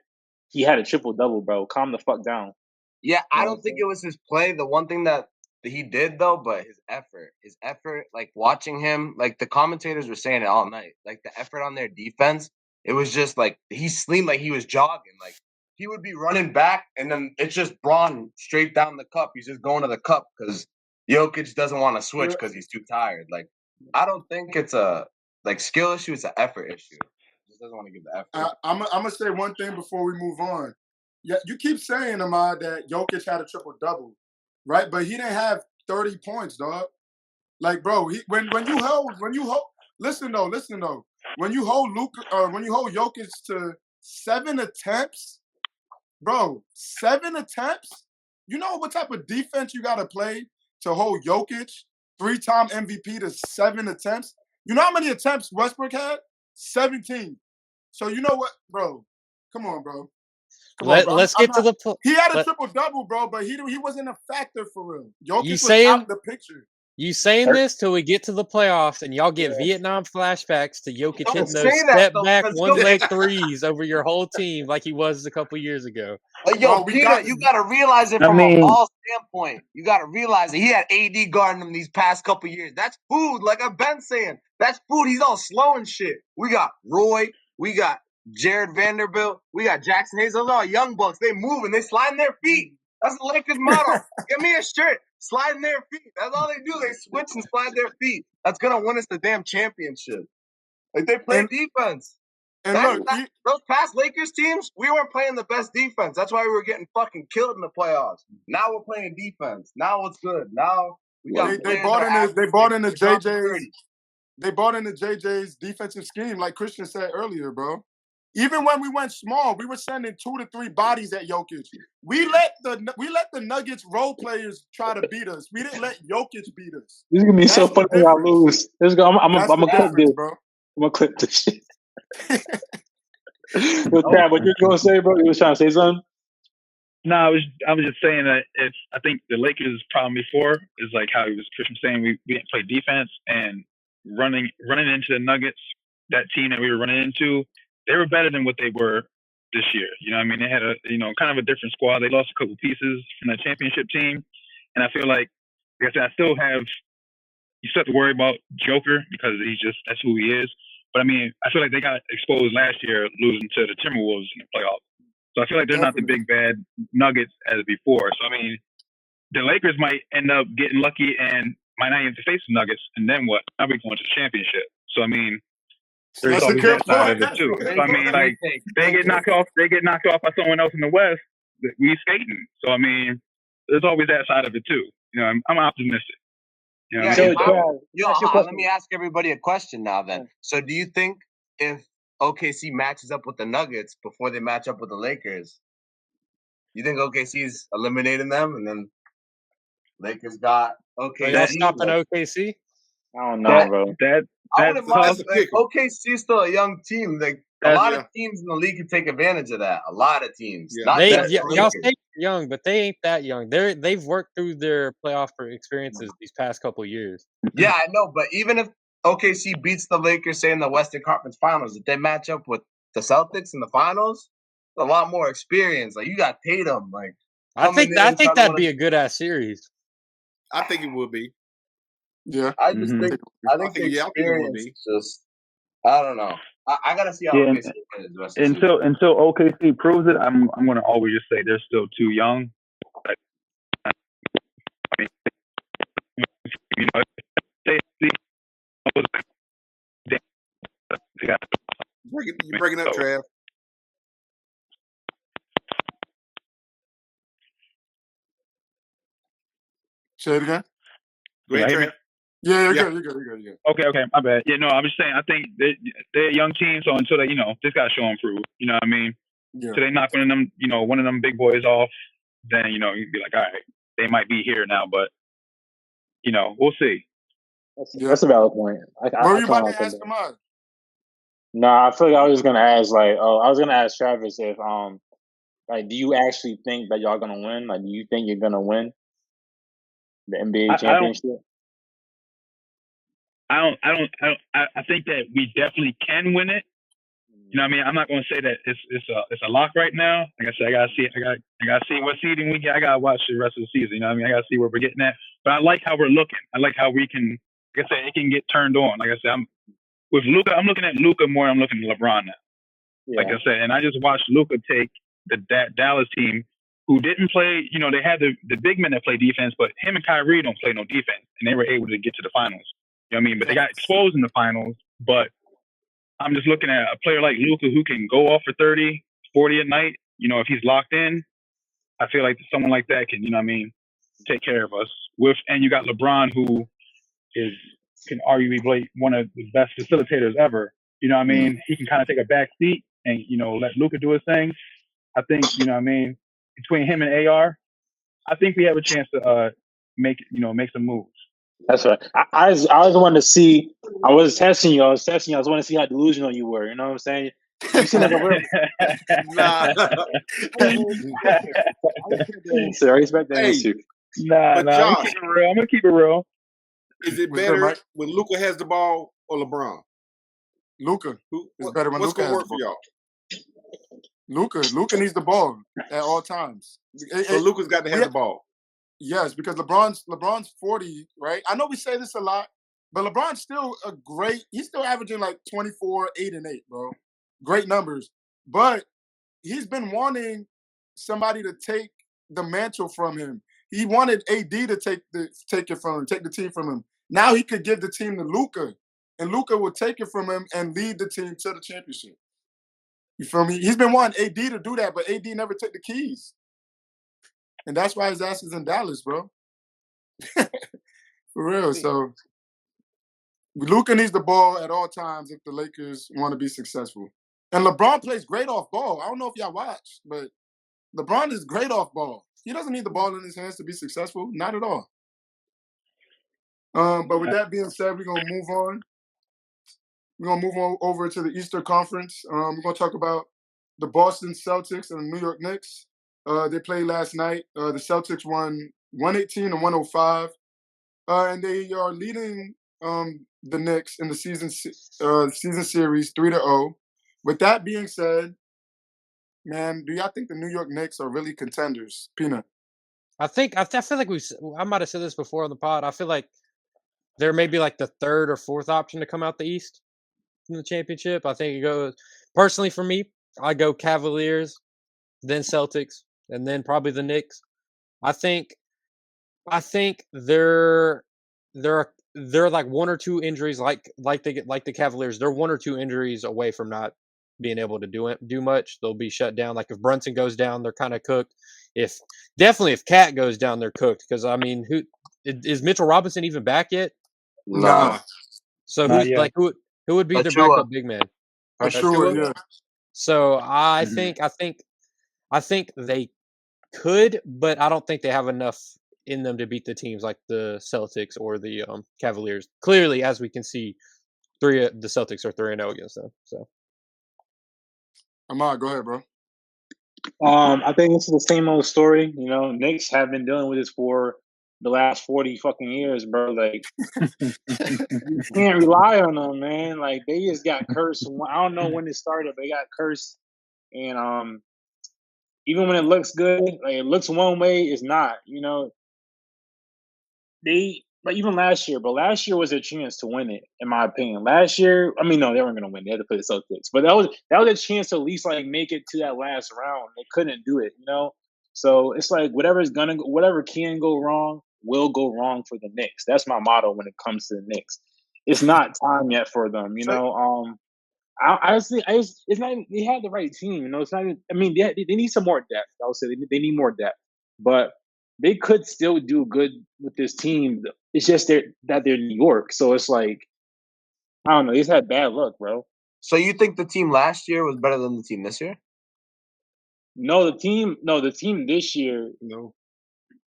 he had a triple-double, bro. Calm the fuck down. Yeah, I don't think it was his play. The one thing that he did though, but his effort, like watching him, like the commentators were saying it all night, like the effort on their defense, it was just like he seemed like he was jogging, like he would be running back, and then it's just Braun straight down the cup. He's just going to the cup because Jokic doesn't want to switch because he's too tired. Like I don't think it's a like skill issue; it's an effort issue. He just doesn't want to give the effort. I'm gonna say one thing before we move on. Yeah, you keep saying, Ahmad, that Jokic had a triple-double, right? But he didn't have 30 points, dog. Like, bro, when you hold listen though, when you hold Jokic to 7 attempts, bro, 7 attempts. You know what type of defense you gotta play to hold Jokic, 3-time MVP, to 7 attempts? You know how many attempts Westbrook had? 17. So you know what, bro? Come on, bro. Let's get to the point. He had a triple-double, bro, but he wasn't a factor for real. Jokic was out of the picture. You saying this till we get to the playoffs and y'all get Vietnam flashbacks to Jokic hitting those step-back one-leg threes over your whole team like he was a couple years ago. Yo, Peanut, you got to realize it from a ball standpoint. You got to realize it. He had AD guarding him these past couple years. That's food, like I've been saying. That's food. He's all slow and shit. We got Roy. We got Jared Vanderbilt. We got Jackson Hayes. Those are all young bucks. They moving. They sliding their feet. That's the Lakers motto. Give me a shirt. Sliding their feet. That's all they do. They switch and slide their feet. That's going to win us the damn championship. Like, they play defense. And those past Lakers teams, we weren't playing the best defense. That's why we were getting fucking killed in the playoffs. Now we're playing defense. Now it's good. Now we got they bought into JJ's defensive scheme, like Christian said earlier, bro. Even when we went small, we were sending 2 to 3 bodies at Jokic. We let the Nuggets role players try to beat us. We didn't let Jokic beat us. This is gonna be so funny when I lose. I'm gonna clip this, bro. I'm gonna clip this shit. Crab, what you gonna say, bro? You was trying to say something? No, I was just saying that I think the Lakers' problem before is like how Christian was saying we didn't play defense, and running into the Nuggets, that team that we were running into, they were better than what they were this year. You know what I mean? They had kind of a different squad. They lost a couple pieces from that championship team. And I feel like I said, you still have to worry about Joker because that's who he is. But I mean, I feel like they got exposed last year losing to the Timberwolves in the playoffs. So I feel like they're not the big bad Nuggets as before. So I mean, the Lakers might end up getting lucky and might not even face the Nuggets. And then what? I'll be going to the championship. So I mean, there's always that side of it too. So I mean, like they get knocked off by someone else in the West. We skating. So I mean, there's always that side of it too. You know, I'm optimistic. You know let me ask everybody a question now. Then, so do you think if OKC matches up with the Nuggets before they match up with the Lakers, you think OKC's eliminating them, and then Lakers got OKC? Are y'all stopping OKC? I don't know, bro. I wouldn't mind. OKC is still a young team. Like a lot of teams in the league can take advantage of that. A lot of teams. Y'all say young, but they ain't that young. They've worked through their playoff experiences these past couple years. Yeah, I know. But even if OKC beats the Lakers, say in the Western Conference Finals, if they match up with the Celtics in the finals, a lot more experience. Like you got Tatum. Like I think that'd be a good ass series. I think it would be. Yeah, I just think the experience is just. I don't know. I gotta see how OKC plays the rest of the season. Until OKC proves it, I'm gonna always just say they're still too young. Like, I mean, you know, you're breaking up, Trav. Say it again. Go ahead, Trav. Yeah, you're good. Okay, my bad. Yeah, no, I'm just saying. I think they're a young team, so until they, just gotta show them through. You know what I mean? Yeah. So they knock one of them big boys off, then you'd be like, all right, they might be here now, but we'll see. That's a valid point. What were you about to ask him on? Nah, I feel like I was gonna ask I was gonna ask Travis if do you actually think that y'all gonna win? Like, do you think you're gonna win the NBA championship? I think that we definitely can win it. You know what I mean? I'm not going to say that it's a lock right now. Like I said, I gotta see what seeding we get. I gotta watch the rest of the season. You know what I mean? I gotta see where we're getting at. But I like how we're looking. I like how we can. Like I said, it can get turned on. Like I said, with Luka. I'm looking at Luka more. I'm looking at LeBron now. Yeah. Like I said, and I just watched Luka take that Dallas team who didn't play. You know, they had the big men that play defense, but him and Kyrie don't play no defense, and they were able to get to the finals. You know what I mean? But they got exposed in the finals. But I'm just looking at a player like Luka who can go off for 30, 40 a night. You know, if he's locked in, I feel like someone like that can, you know what I mean, take care of us. And you got LeBron who can arguably be one of the best facilitators ever. You know what I mean? He can kind of take a back seat and, you know, let Luka do his thing. I think, you know what I mean, between him and AR, I think we have a chance to make some moves. That's right. I was wanting to see. I was testing you. I was wanting to see how delusional you were. You know what I'm saying? You seem like a real. Nah. So I respect the answer. Nah. Josh, I'm gonna keep it real. Is it What's better good, Mike? when Luka has the ball or LeBron? Luka. It's better when What's Luka gonna has work the for ball. y'all? Luka needs the ball at all times. So Luka's got to have the ball. Yes, because LeBron's 40, right? I know we say this a lot, but LeBron's still he's still averaging like 24, 8 and 8, bro. Great numbers. But he's been wanting somebody to take the mantle from him. He wanted AD to take it from him, take the team from him. Now he could give the team to Luka, and Luka will take it from him and lead the team to the championship. You feel me? He's been wanting AD to do that, but AD never took the keys. And that's why his ass is in Dallas, bro. For real. So Luka needs the ball at all times if the Lakers want to be successful. And LeBron plays great off ball. I don't know if y'all watched, but LeBron is great off ball. He doesn't need the ball in his hands to be successful. Not at all. But with that being said, we're going to move on. We're going to move on over to the Eastern Conference. We're going to talk about the Boston Celtics and the New York Knicks. They played last night. The Celtics won 118 to 105. And they are leading the Knicks in the season series 3-0. With that being said, man, do y'all think the New York Knicks are really contenders? Peanut. I feel like I might have said this before on the pod. I feel like they're maybe like the third or fourth option to come out the East in the championship. I think it goes personally for me. I go Cavaliers, then Celtics, and then probably the Knicks. I think they're like one or two injuries, like the Cavaliers. They're one or two injuries away from not being able to do much. They'll be shut down. Like if Brunson goes down, they're kind of cooked. If Cat goes down, they're cooked. Because I mean, who is Mitchell Robinson even back yet? Nah. So who would be their backup big man? Sure, yeah. So I think they could, but I don't think they have enough in them to beat the teams like the Celtics or the Cavaliers. Clearly, as we can see, the Celtics are 3-0 against them. So, Ahmad, go ahead, bro. I think this is the same old story. You know, Knicks have been dealing with this for the last 40 fucking years, bro. Like, you can't rely on them, man. Like, they just got cursed. I don't know when it started, but they got cursed. And even when it looks good, like it looks one way, it's not. You know, even last year, but last year was a chance to win it, in my opinion. Last year, I mean, no, they weren't going to win. They had to play the Celtics, but that was a chance to at least like make it to that last round. They couldn't do it, you know. So it's like whatever can go wrong will go wrong for the Knicks. That's my motto when it comes to the Knicks. It's not time yet for them, you know. It's not. They have the right team, you know. It's not. I mean, they need some more depth. I would say they need more depth, but they could still do good with this team. It's just that they're New York, so it's like I don't know. They just had bad luck, bro. So you think the team last year was better than the team this year? No, the team this year. No.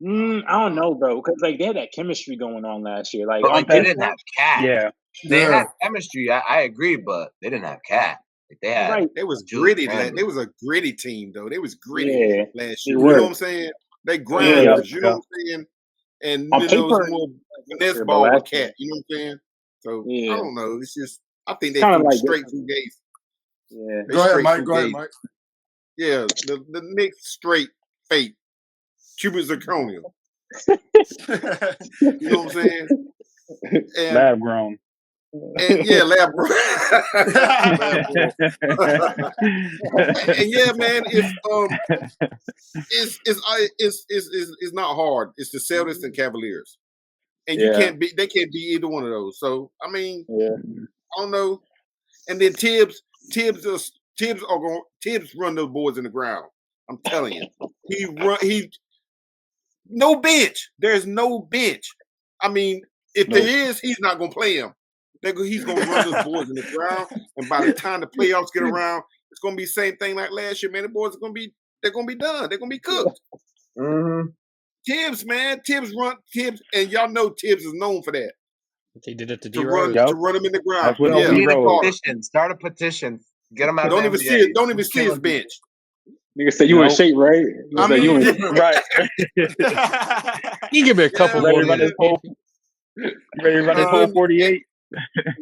I don't know, bro, because like they had that chemistry going on last year. Like, but like they didn't have Cat. Yeah, they had chemistry. I agree, but they didn't have Cat. Like they had. Right. They was gritty. They was a gritty team, though. They was gritty last year. You were. know what I'm saying? They grinders. You know what I'm saying? And On then there was paper, more finesse ball with Cat. You know what I'm saying? So I don't know. It's just I think they flew like straight through gates. Yeah. They Go ahead, straight Mike. Go ahead, fugazi. Mike. Yeah, the Knicks straight fake. Cuban zirconia. You know what I'm saying? And Lab grown. yeah, lab grown. Lab grown. And yeah, man, it's not hard. It's the Celtics and Cavaliers, and you Yeah. can't be. They can't be either one of those. So I mean, Yeah. I don't know. And then Tibbs run those boards in the ground. I'm telling you, he no bench. There's no bench. I mean, if there is, he's not gonna play him. He's gonna run those boards in the ground, and by the time the playoffs get around, it's gonna be the same thing like last year, man. The boys are gonna be done. They're gonna be cooked. Mm-hmm. Tibbs, man, Tibbs, and y'all know Tibbs is known for that. He did it to To D-Rose. run him in the ground. That's what Yeah, We need a D-Rose. petition. Start a petition. Get him out don't of even the see NBA. it. Don't even see his bench. Nigga said you in Nope. shape, right? I Said you mean, in Right. You give me a couple Ready more to run this minutes. Ready to run this whole 48?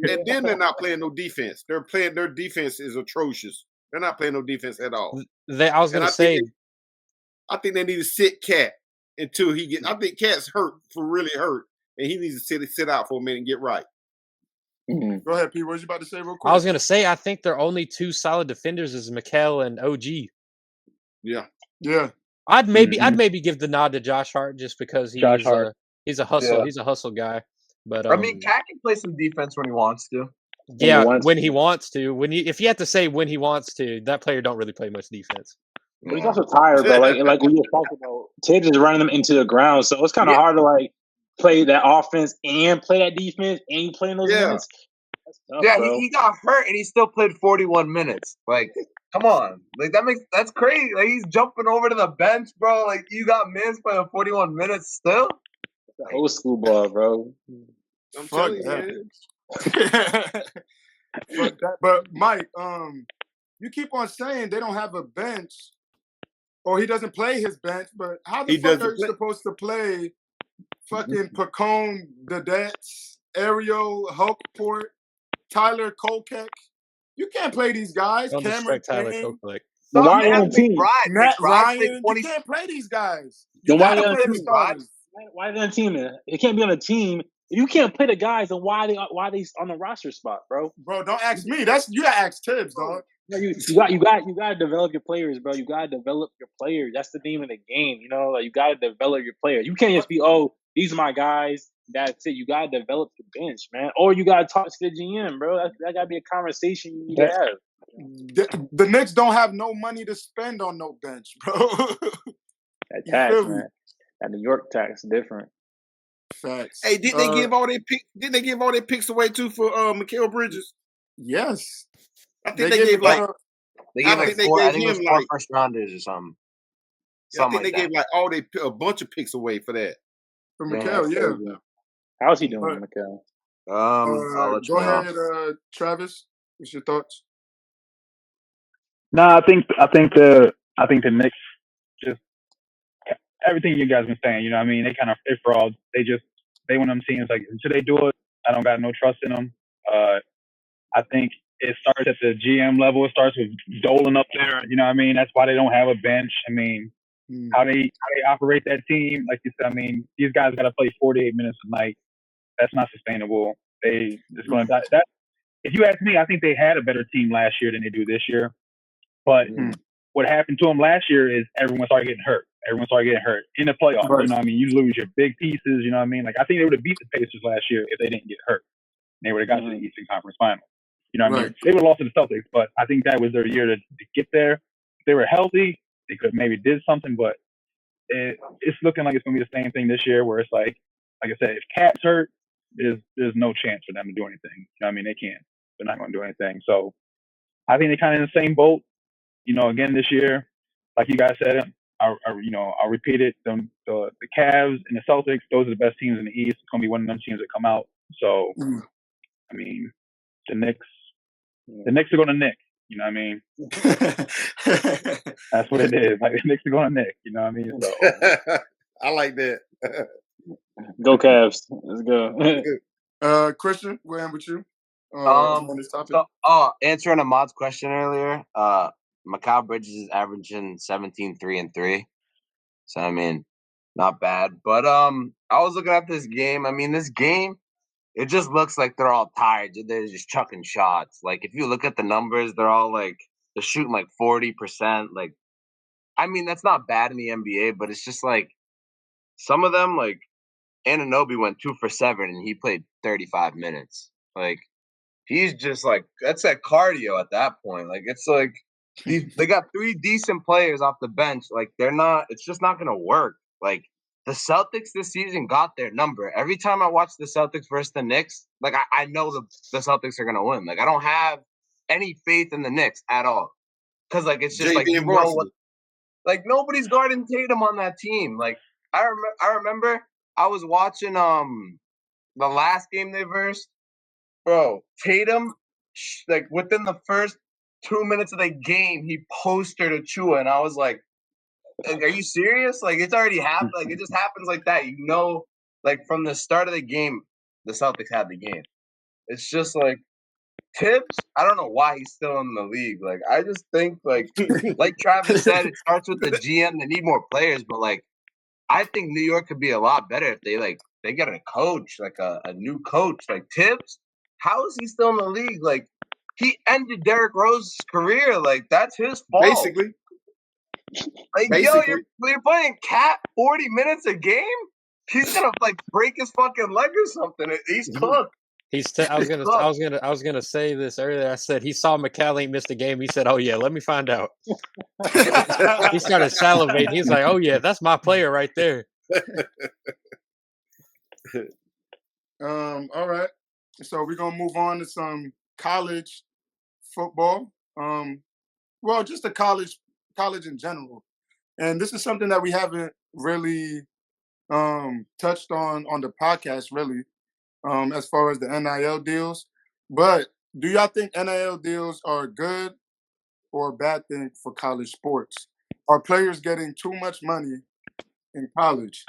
And then they're not playing no defense. Their defense is atrocious. They're not playing no defense at all. I was And gonna say I think they need to sit Cat until he gets. I think Cat's hurt, for really hurt, and he needs to sit out for a minute and get right. Mhm. Go ahead, Pete. What you about to say real quick? I was gonna say I think their only two solid defenders is Mikal and OG. Yeah. Yeah. I'd maybe give the nod to Josh Hart just because Josh Hart. he's a hustle Yeah. he's a hustle guy. But I mean, Cat can play some defense when he wants to. yeah, wants when to. he wants to. If you have to say when he wants to, that player don't really play much defense. But he's also tired, bro. Like we were talking about, Tibbs is running them into the ground, so it's kind of Yeah. hard to like play that offense and play that defense, and you playing those Yeah. minutes. That's tough, Yeah, bro. he got hurt and he still played 41 minutes. Like, come on. Like that's crazy. Like he's jumping over to the bench, bro. Like you got minutes playing 41 minutes still? The old school ball, bro. I'm Fuck telling you, that. man. Fuck that. But Mike, you keep on saying they don't have a bench, or he doesn't play his bench. But how the He fuck doesn't are you play- supposed to play fucking Pacone, Dadets, Ariel, Hulkport, Tyler Kolkek? You can't play these guys. Don't Cameron disrespect Tyler Payne, Kokelek. But why man, are you on the team? Matt McBride Ryan. played You 20. can't play these guys. You Then why gotta are you on play the the team? starters. Why are they on the team? Then? It can't be on a team. If you can't play the guys, then why they on the roster spot, bro? Bro, don't ask me. You gotta ask Tibbs, dog. No, you got to develop your players, bro. You got to develop your players. That's the name of the game, you know. Like you got to develop your players. You can't just be, these are my guys. That's it. You got to develop your bench, man. Or you got to talk to the GM, bro. That got to be a conversation you need to have. The Knicks don't have no money to spend on no bench, bro. That You tax, feel me? man. That New York tax is different. Facts. Hey, did they give all their picks away too for Mikal Bridges? Yes. I think they gave like They I gave like think they four, I gave think it was him, 4 like- first rounders or something. I think they gave like a bunch of picks away for that. for Yeah, Mikal, yeah. How's he doing, But- Mikal? I'll let you Go know. ahead, Travis. What's your thoughts? No, I think the Knicks just everything you guys been saying. You know what I mean? They fraud. They one of them teams like until they do it, I don't got no trust in them. I think it starts at the GM level. It starts with Dolan up there. You know what I mean? That's why they don't have a bench. I mean, how they operate that team, like you said. I mean, these guys got to play 48 minutes a night. That's not sustainable. They just going to that. If you ask me, I think they had a better team last year than they do this year. But what happened to them last year is everyone started getting hurt. Everyone started getting hurt in the playoffs. Right. You know what I mean? You lose your big pieces. You know what I mean? Like I think they would have beat the Pacers last year if they didn't get hurt. They would have got to the Eastern Conference Final. You know what I mean? They would have lost to the Celtics, but I think that was their year to get there. If they were healthy, they could maybe did something, but it's looking like it's going to be the same thing this year where it's like I said, if Cat's hurt, there's no chance for them to do anything. You know what I mean? They can't. They're not going to do anything. So I think they're kind of in the same boat. You know, again this year, like you guys said, I'll repeat it. The Cavs and the Celtics, those are the best teams in the East. It's going to be one of them teams that come out. So, I mean, the Knicks are going to Knick. You know what I mean? That's what it is. Like the Knicks are going to Knick. You know what I mean? So, I like that. Go Cavs. Let's go. Christian, we're in with you. on this topic? Answering Ahmad's question earlier, Mikal Bridges is averaging 17, 3, and 3. So I mean, not bad. But I was looking at this game. I mean, this game, it just looks like they're all tired. They're just chucking shots. Like if you look at the numbers, they're all like they're shooting like 40%. Like, I mean, that's not bad in the NBA, but it's just like some of them, like Anunoby went 2 for 7 and he played 35 minutes. Like he's just like that's that cardio at that point. Like it's like they got 3 decent players off the bench. Like it's just not gonna work. Like the Celtics this season got their number. Every time I watch the Celtics versus the Knicks, like I know the Celtics are gonna win. Like I don't have any faith in the Knicks at all. Cause like it's just like like nobody's guarding Tatum on that team. Like I remember I was watching the last game they versed. Bro, Tatum, like within the first 2 minutes of the game, he postered Achua, and I was like, "Are you serious? Like it's already happened. Like it just happens like that. You know, like from the start of the game, the Celtics had the game. It's just like Tibbs. I don't know why he's still in the league. Like I just think like Travis said, it starts with the GM. They need more players, but like I think New York could be a lot better if they get a coach, like a new coach, like Tibbs. How is he still in the league? Like he ended Derrick Rose's career. Like that's his fault. Basically. Like yo, you're playing Cat 40 minutes a game. He's gonna like break his fucking leg or something. He's cooked. I was gonna say this earlier. I said he saw McCallum missed a game. He said, "Oh yeah, let me find out." He started salivating. He's like, "Oh yeah, that's my player right there." All right. So we're gonna move on to some college football. Well, just the college in general. And this is something that we haven't really touched on the podcast, really, as far as the NIL deals. But do y'all think NIL deals are a good or a bad thing for college sports? Are players getting too much money in college?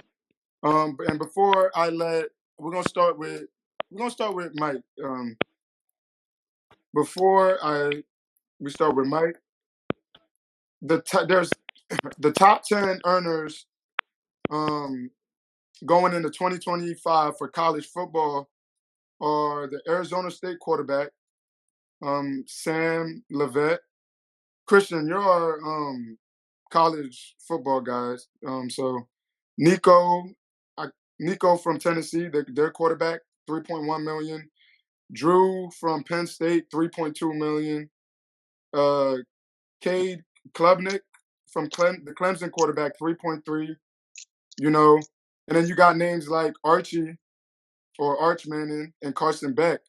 And before we're gonna start with Mike. We start with Mike, there's the top 10 earners going into 2025 for college football are the Arizona State quarterback, Sam Levitt. Christian, you're our college football guys. So Nico from Tennessee, their quarterback, $3.1 million. Drew from Penn State, $3.2 million. Cade Klubnik from the Clemson quarterback, 3.3. You know, and then you got names like Archie or Archman and Carson Beck,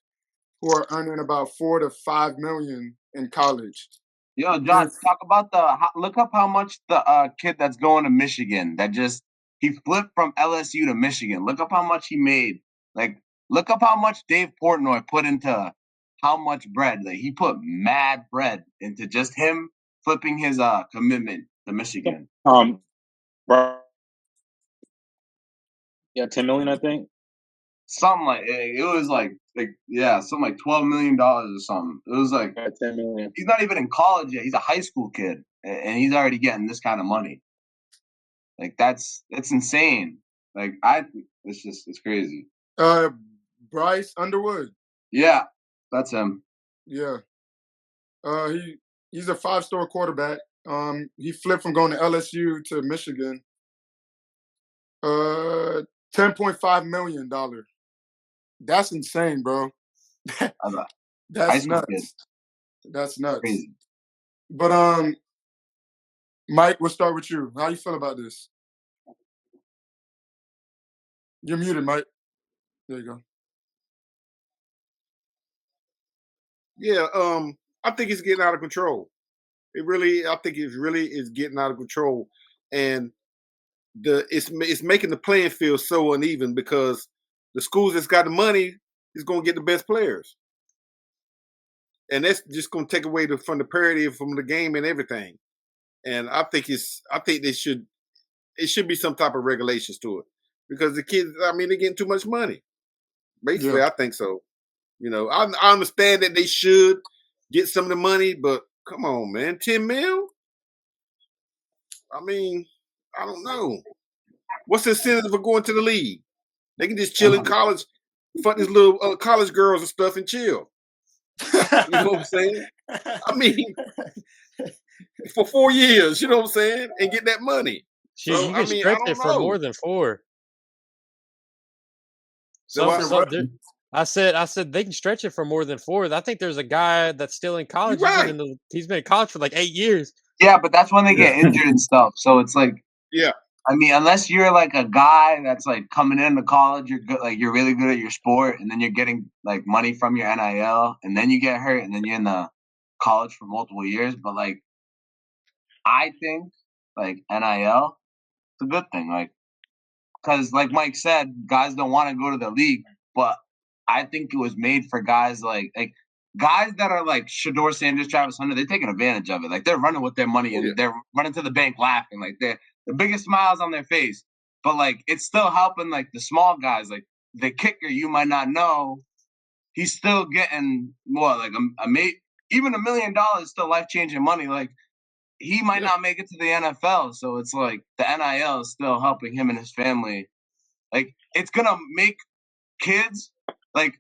who are earning about $4 to $5 million in college. Yo, John, talk about look up how much the kid that's going to Michigan he flipped from LSU to Michigan. Look up how much he made. Like, look up how much Dave Portnoy put into how much bread. Like, he put mad bread into just him flipping his commitment to Michigan. Yeah, 10 million, I think. Something like it was like something like $12 million or something. It was like 10 million. He's not even in college yet. He's a high school kid, and he's already getting this kind of money. Like it's insane. Like it's crazy. Bryce Underwood. Yeah, that's him. Yeah. He's a 5-star quarterback. He flipped from going to LSU to Michigan. $10.5 million. That's insane, bro. That's nuts. That's nuts. Crazy. But Mike, we'll start with you. How you feel about this? You're muted, Mike. There you go. Yeah, I think it's getting out of control. I think it really is getting out of control, and it's making the playing field so uneven because the schools that's got the money is going to get the best players, and that's just going to take away from the parity from the game and everything. And I think it should be some type of regulations to it because the kids, I mean, they're getting too much money. Basically, yeah. I think so. You know, I understand that they should get some of the money, but come on, man, 10 mil. I mean, I don't know. What's the incentive for going to the league? They can just chill in college, fuck these little college girls and stuff, and chill. You know what I'm saying? I mean, for 4 years, you know what I'm saying, and get that money. Shit, So you I can mean, I stretch don't it for know. more than 4. So I said they can stretch it for more than 4. I think there's a guy that's still in college. You're right. He's been in college for like 8 years. Yeah, but that's when they get injured and stuff. So it's like, Yeah. I mean, unless you're like a guy that's like coming into college, you're good, like you're really good at your sport, and then you're getting like money from your NIL, and then you get hurt, and then you're in the college for multiple years. But like, I think like NIL, it's a good thing, like, because like Mike said, guys don't want to go to the league, but I think it was made for guys like guys that are like Shador Sanders, Travis Hunter. They're taking advantage of it. Like they're running with their money and they're running to the bank laughing. Like they're the biggest smiles on their face. But like it's still helping like the small guys. Like the kicker, you might not know, he's still getting what, like even $1 million is still life-changing money. Like he might not make it to the NFL. So it's like the NIL is still helping him and his family. Like it's gonna make kids like.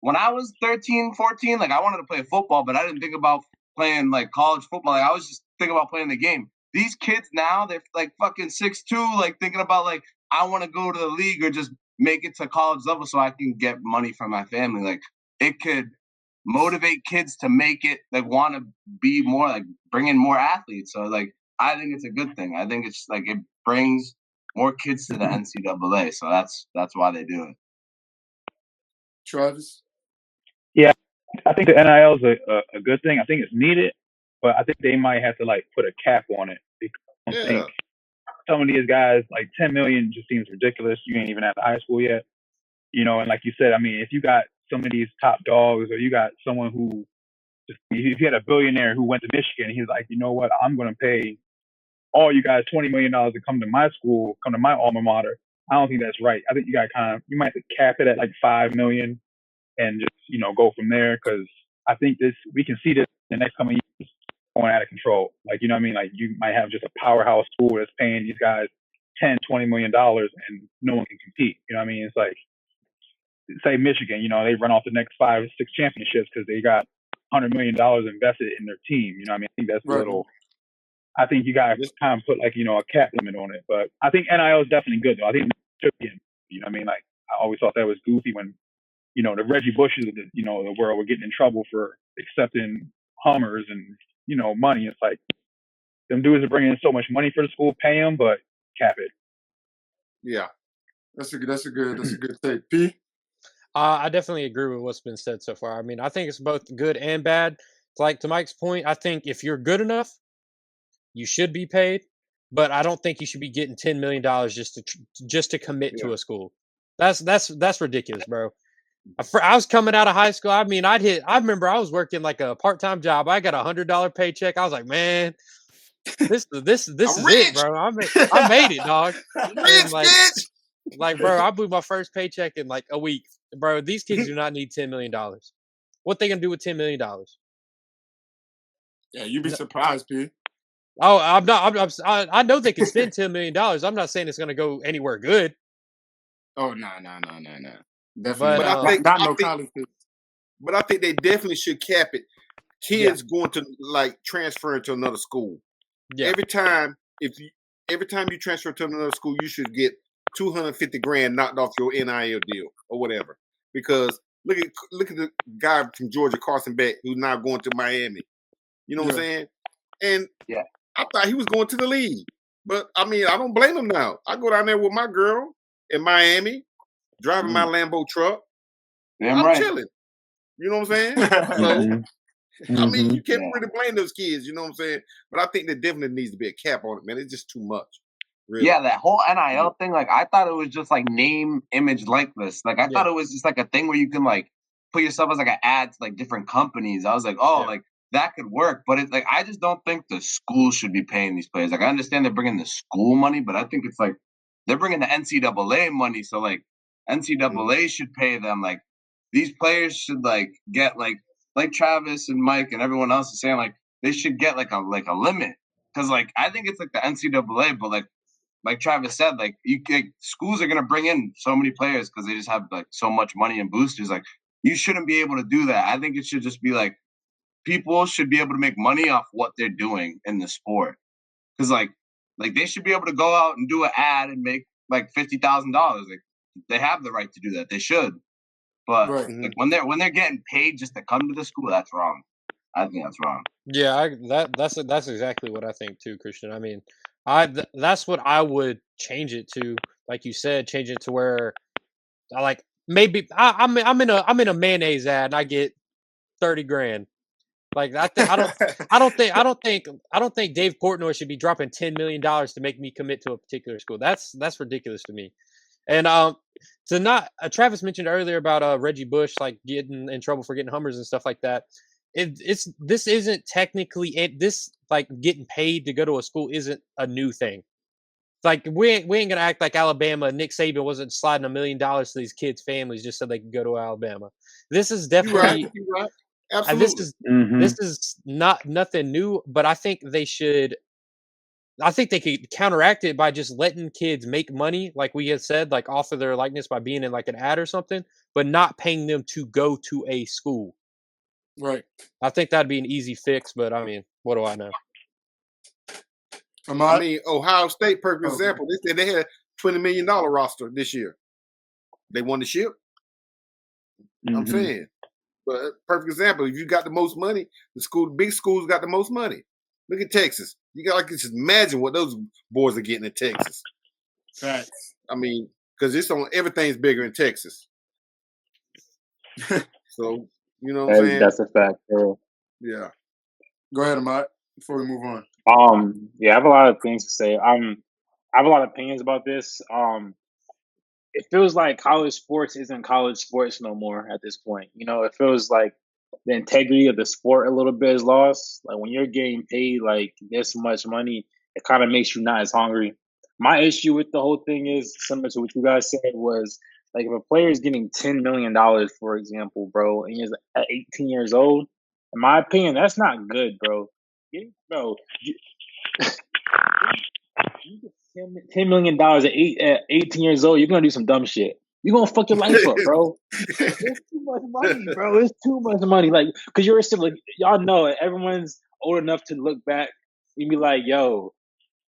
When I was 13, 14, like I wanted to play football, but I didn't think about playing like college football. Like I was just thinking about playing the game. These kids now, they're like fucking 6'2", like thinking about like I want to go to the league or just make it to college level so I can get money from my family. Like it could motivate kids to make it, like want to be more, like bring in more athletes. So like I think it's a good thing. I think it's like it brings more kids to the NCAA. So that's why they do it. Travis? Yeah, I think the NIL is a good thing. I think it's needed, but I think they might have to like put a cap on it because I don't think some of these guys, like 10 million just seems ridiculous. You ain't even at high school yet, you know. And like you said, I mean, if you got some of these top dogs, or you got someone who, if you had a billionaire who went to Michigan, he's like, you know what, I'm going to pay all you guys $20 million to come to my school, come to my alma mater. I don't think that's right. I think you might have to cap it at like 5 million. And just, you know, go from there, because I think we can see this in the next coming years going out of control. Like, you know what I mean? Like, you might have just a powerhouse school that's paying these guys $10-20 million and no one can compete. You know what I mean? It's like, say Michigan, you know, they run off the next 5 or 6 championships because they got $100 million invested in their team. You know what I mean? I think that's a little. I think you got to kind of put like, you know, a cap limit on it. But I think NIL is definitely good though. I think it should be, you know what I mean? Like, I always thought that was goofy when, you know, the Reggie Bushes of the, you know, the world were getting in trouble for accepting Hummers and, you know, money. It's like, them dudes are bringing in so much money for the school, pay them, but cap it. Yeah, that's a good take. P? I definitely agree with what's been said so far. I mean, I think it's both good and bad. Like to Mike's point, I think if you're good enough, you should be paid, but I don't think you should be getting $10 million just to commit to a school. That's ridiculous, bro. I was coming out of high school. I mean, I remember I was working like a part-time job. I got $100 paycheck. I was like, man, this is it, bro. I made it, dog. Rich, bitch. Like, bro, I blew my first paycheck in like a week, bro. These kids do not need $10 million. What they gonna do with $10 million? Yeah, you'd be surprised, P. Oh, I'm not. I know they can spend $10 million. I'm not saying it's gonna go anywhere good. Oh no. Definitely, but I think they definitely should cap it. Kids going to like transfer to another school. Yeah. Every time you transfer to another school, you should get $250,000 knocked off your NIL deal or whatever. Because look at the guy from Georgia, Carson Beck, who's now going to Miami. You know what I'm saying? And I thought he was going to the league, but I mean, I don't blame him now. I go down there with my girl in Miami, driving my Lambo truck. I'm chilling. You know what I'm saying? So, I mean, you can't really blame those kids. You know what I'm saying? But I think there definitely needs to be a cap on it, man. It's just too much. Really. Yeah, that whole NIL thing, like I thought it was just like name, image, likeness. Like I thought it was just like a thing where you can like put yourself as like an ad to like different companies. I was like, like that could work, but it's like I just don't think the school should be paying these players. Like I understand they're bringing the school money, but I think it's like they're bringing the NCAA money. So like NCAA should pay them. Like these players should like get like Travis and Mike and everyone else is saying like they should get like a limit, because like I think it's like the NCAA, but like Travis said, like schools are gonna bring in so many players because they just have like so much money and boosters. Like you shouldn't be able to do that. I think it should just be like people should be able to make money off what they're doing in the sport, because like they should be able to go out and do an ad and make like $50,000. Like they have the right to do that. They should. But like when they're getting paid just to come to the school, that's wrong. I think that's wrong. Yeah, that's exactly what I think too, Christian. I mean, that's what I would change it to. Like you said, change it to where I like maybe I'm in a mayonnaise ad and I get 30 grand. Like I don't think Dave Portnoy should be dropping $10 million to make me commit to a particular school. That's ridiculous to me. And to not Travis mentioned earlier about Reggie Bush like getting in trouble for getting Hummers and stuff like that. This isn't technically this like getting paid to go to a school isn't a new thing. Like we ain't gonna act like Alabama. Nick Saban wasn't sliding $1 million to these kids' families just so they could go to Alabama. This is definitely You're right. Absolutely. This is not nothing new, but I think they should. I think they could counteract it by just letting kids make money, like we had said, like off of their likeness by being in like an ad or something, but not paying them to go to a school. Right. I think that'd be an easy fix, but I mean, what do I know? I mean, Ohio State, perfect example. They said they had $20 million roster this year. They won the ship. I'm saying, but perfect example. If you got the most money, the big schools got the most money. Look at Texas. You got just imagine what those boys are getting in Texas. Facts. I mean, because everything's bigger in Texas. So you know what I'm saying? That's a fact, bro. Yeah. Go ahead, Ahmad, before we move on. Yeah, I have a lot of things to say. I have a lot of opinions about this. It feels like college sports isn't college sports no more at this point. You know, it feels like the integrity of the sport a little bit is lost. Like when you're getting paid like this much money, it kind of makes you not as hungry. My issue with the whole thing is similar to what you guys said was like if a player is getting $10 million, for example, bro, and he's at 18 years old, in my opinion, that's not good, bro. Bro, you get $10 million at 18 years old, you're going to do some dumb shit. You're going to fuck your life up, bro. It's too much money, bro. It's too much money. Like, because you're still, like, y'all know it. Everyone's old enough to look back and be like, yo,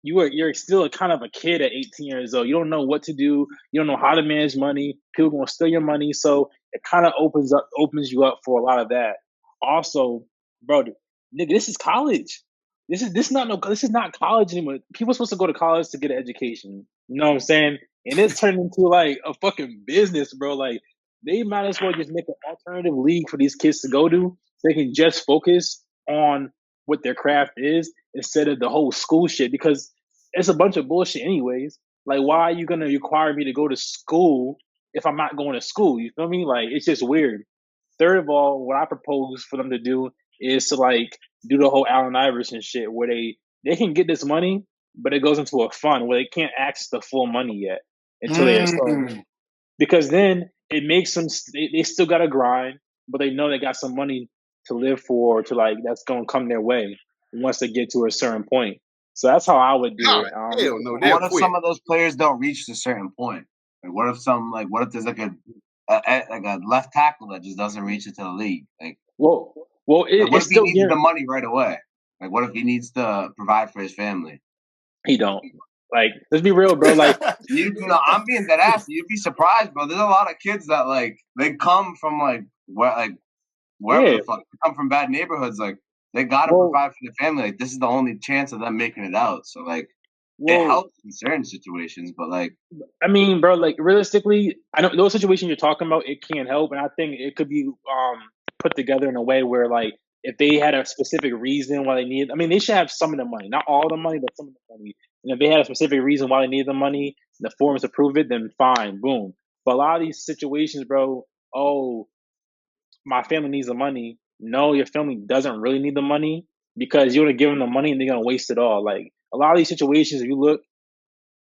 you're still a kind of a kid at 18 years old. You don't know what to do. You don't know how to manage money. People going to steal your money. So it kind of opens you up for a lot of that. Also, bro, nigga, this is college. This is not college anymore. People are supposed to go to college to get an education. You know what I'm saying? And it's turned into like a fucking business, bro. Like they might as well just make an alternative league for these kids to go to. So they can just focus on what their craft is instead of the whole school shit, because it's a bunch of bullshit anyways. Like, why are you gonna require me to go to school if I'm not going to school? You feel me? Like, it's just weird. Third of all, what I propose for them to do is to like do the whole Allen Iverson shit where they can get this money, but it goes into a fund where they can't access the full money yet until they start. Because then it makes them they still gotta grind, but they know they got some money to live for, to like that's gonna come their way once they get to a certain point. So that's how I would do it. Hell no, what if some of those players don't reach a certain point? Like, what if there's like a left tackle that just doesn't reach into the league? Like, what if he needs the money right away? Like, what if he needs to provide for his family? He don't. Like, let's be real, bro. Like, I'm being dead ass. You'd be surprised, bro. There's a lot of kids that like they come from wherever the fuck they come from, bad neighborhoods. Like, they gotta provide for their family. Like, this is the only chance of them making it out. So like, it helps in certain situations, but like, I mean, bro, like realistically, I know those situations you're talking about, it can't help, and I think it could be put together in a way where like if they had a specific reason why they need, I mean, they should have some of the money, not all the money, but some of the money. And if they had a specific reason why they need the money, the forms to prove it, then fine, boom. But a lot of these situations, bro, my family needs the money. No, your family doesn't really need the money because you're gonna give them the money and they're gonna waste it all. Like a lot of these situations, if you look,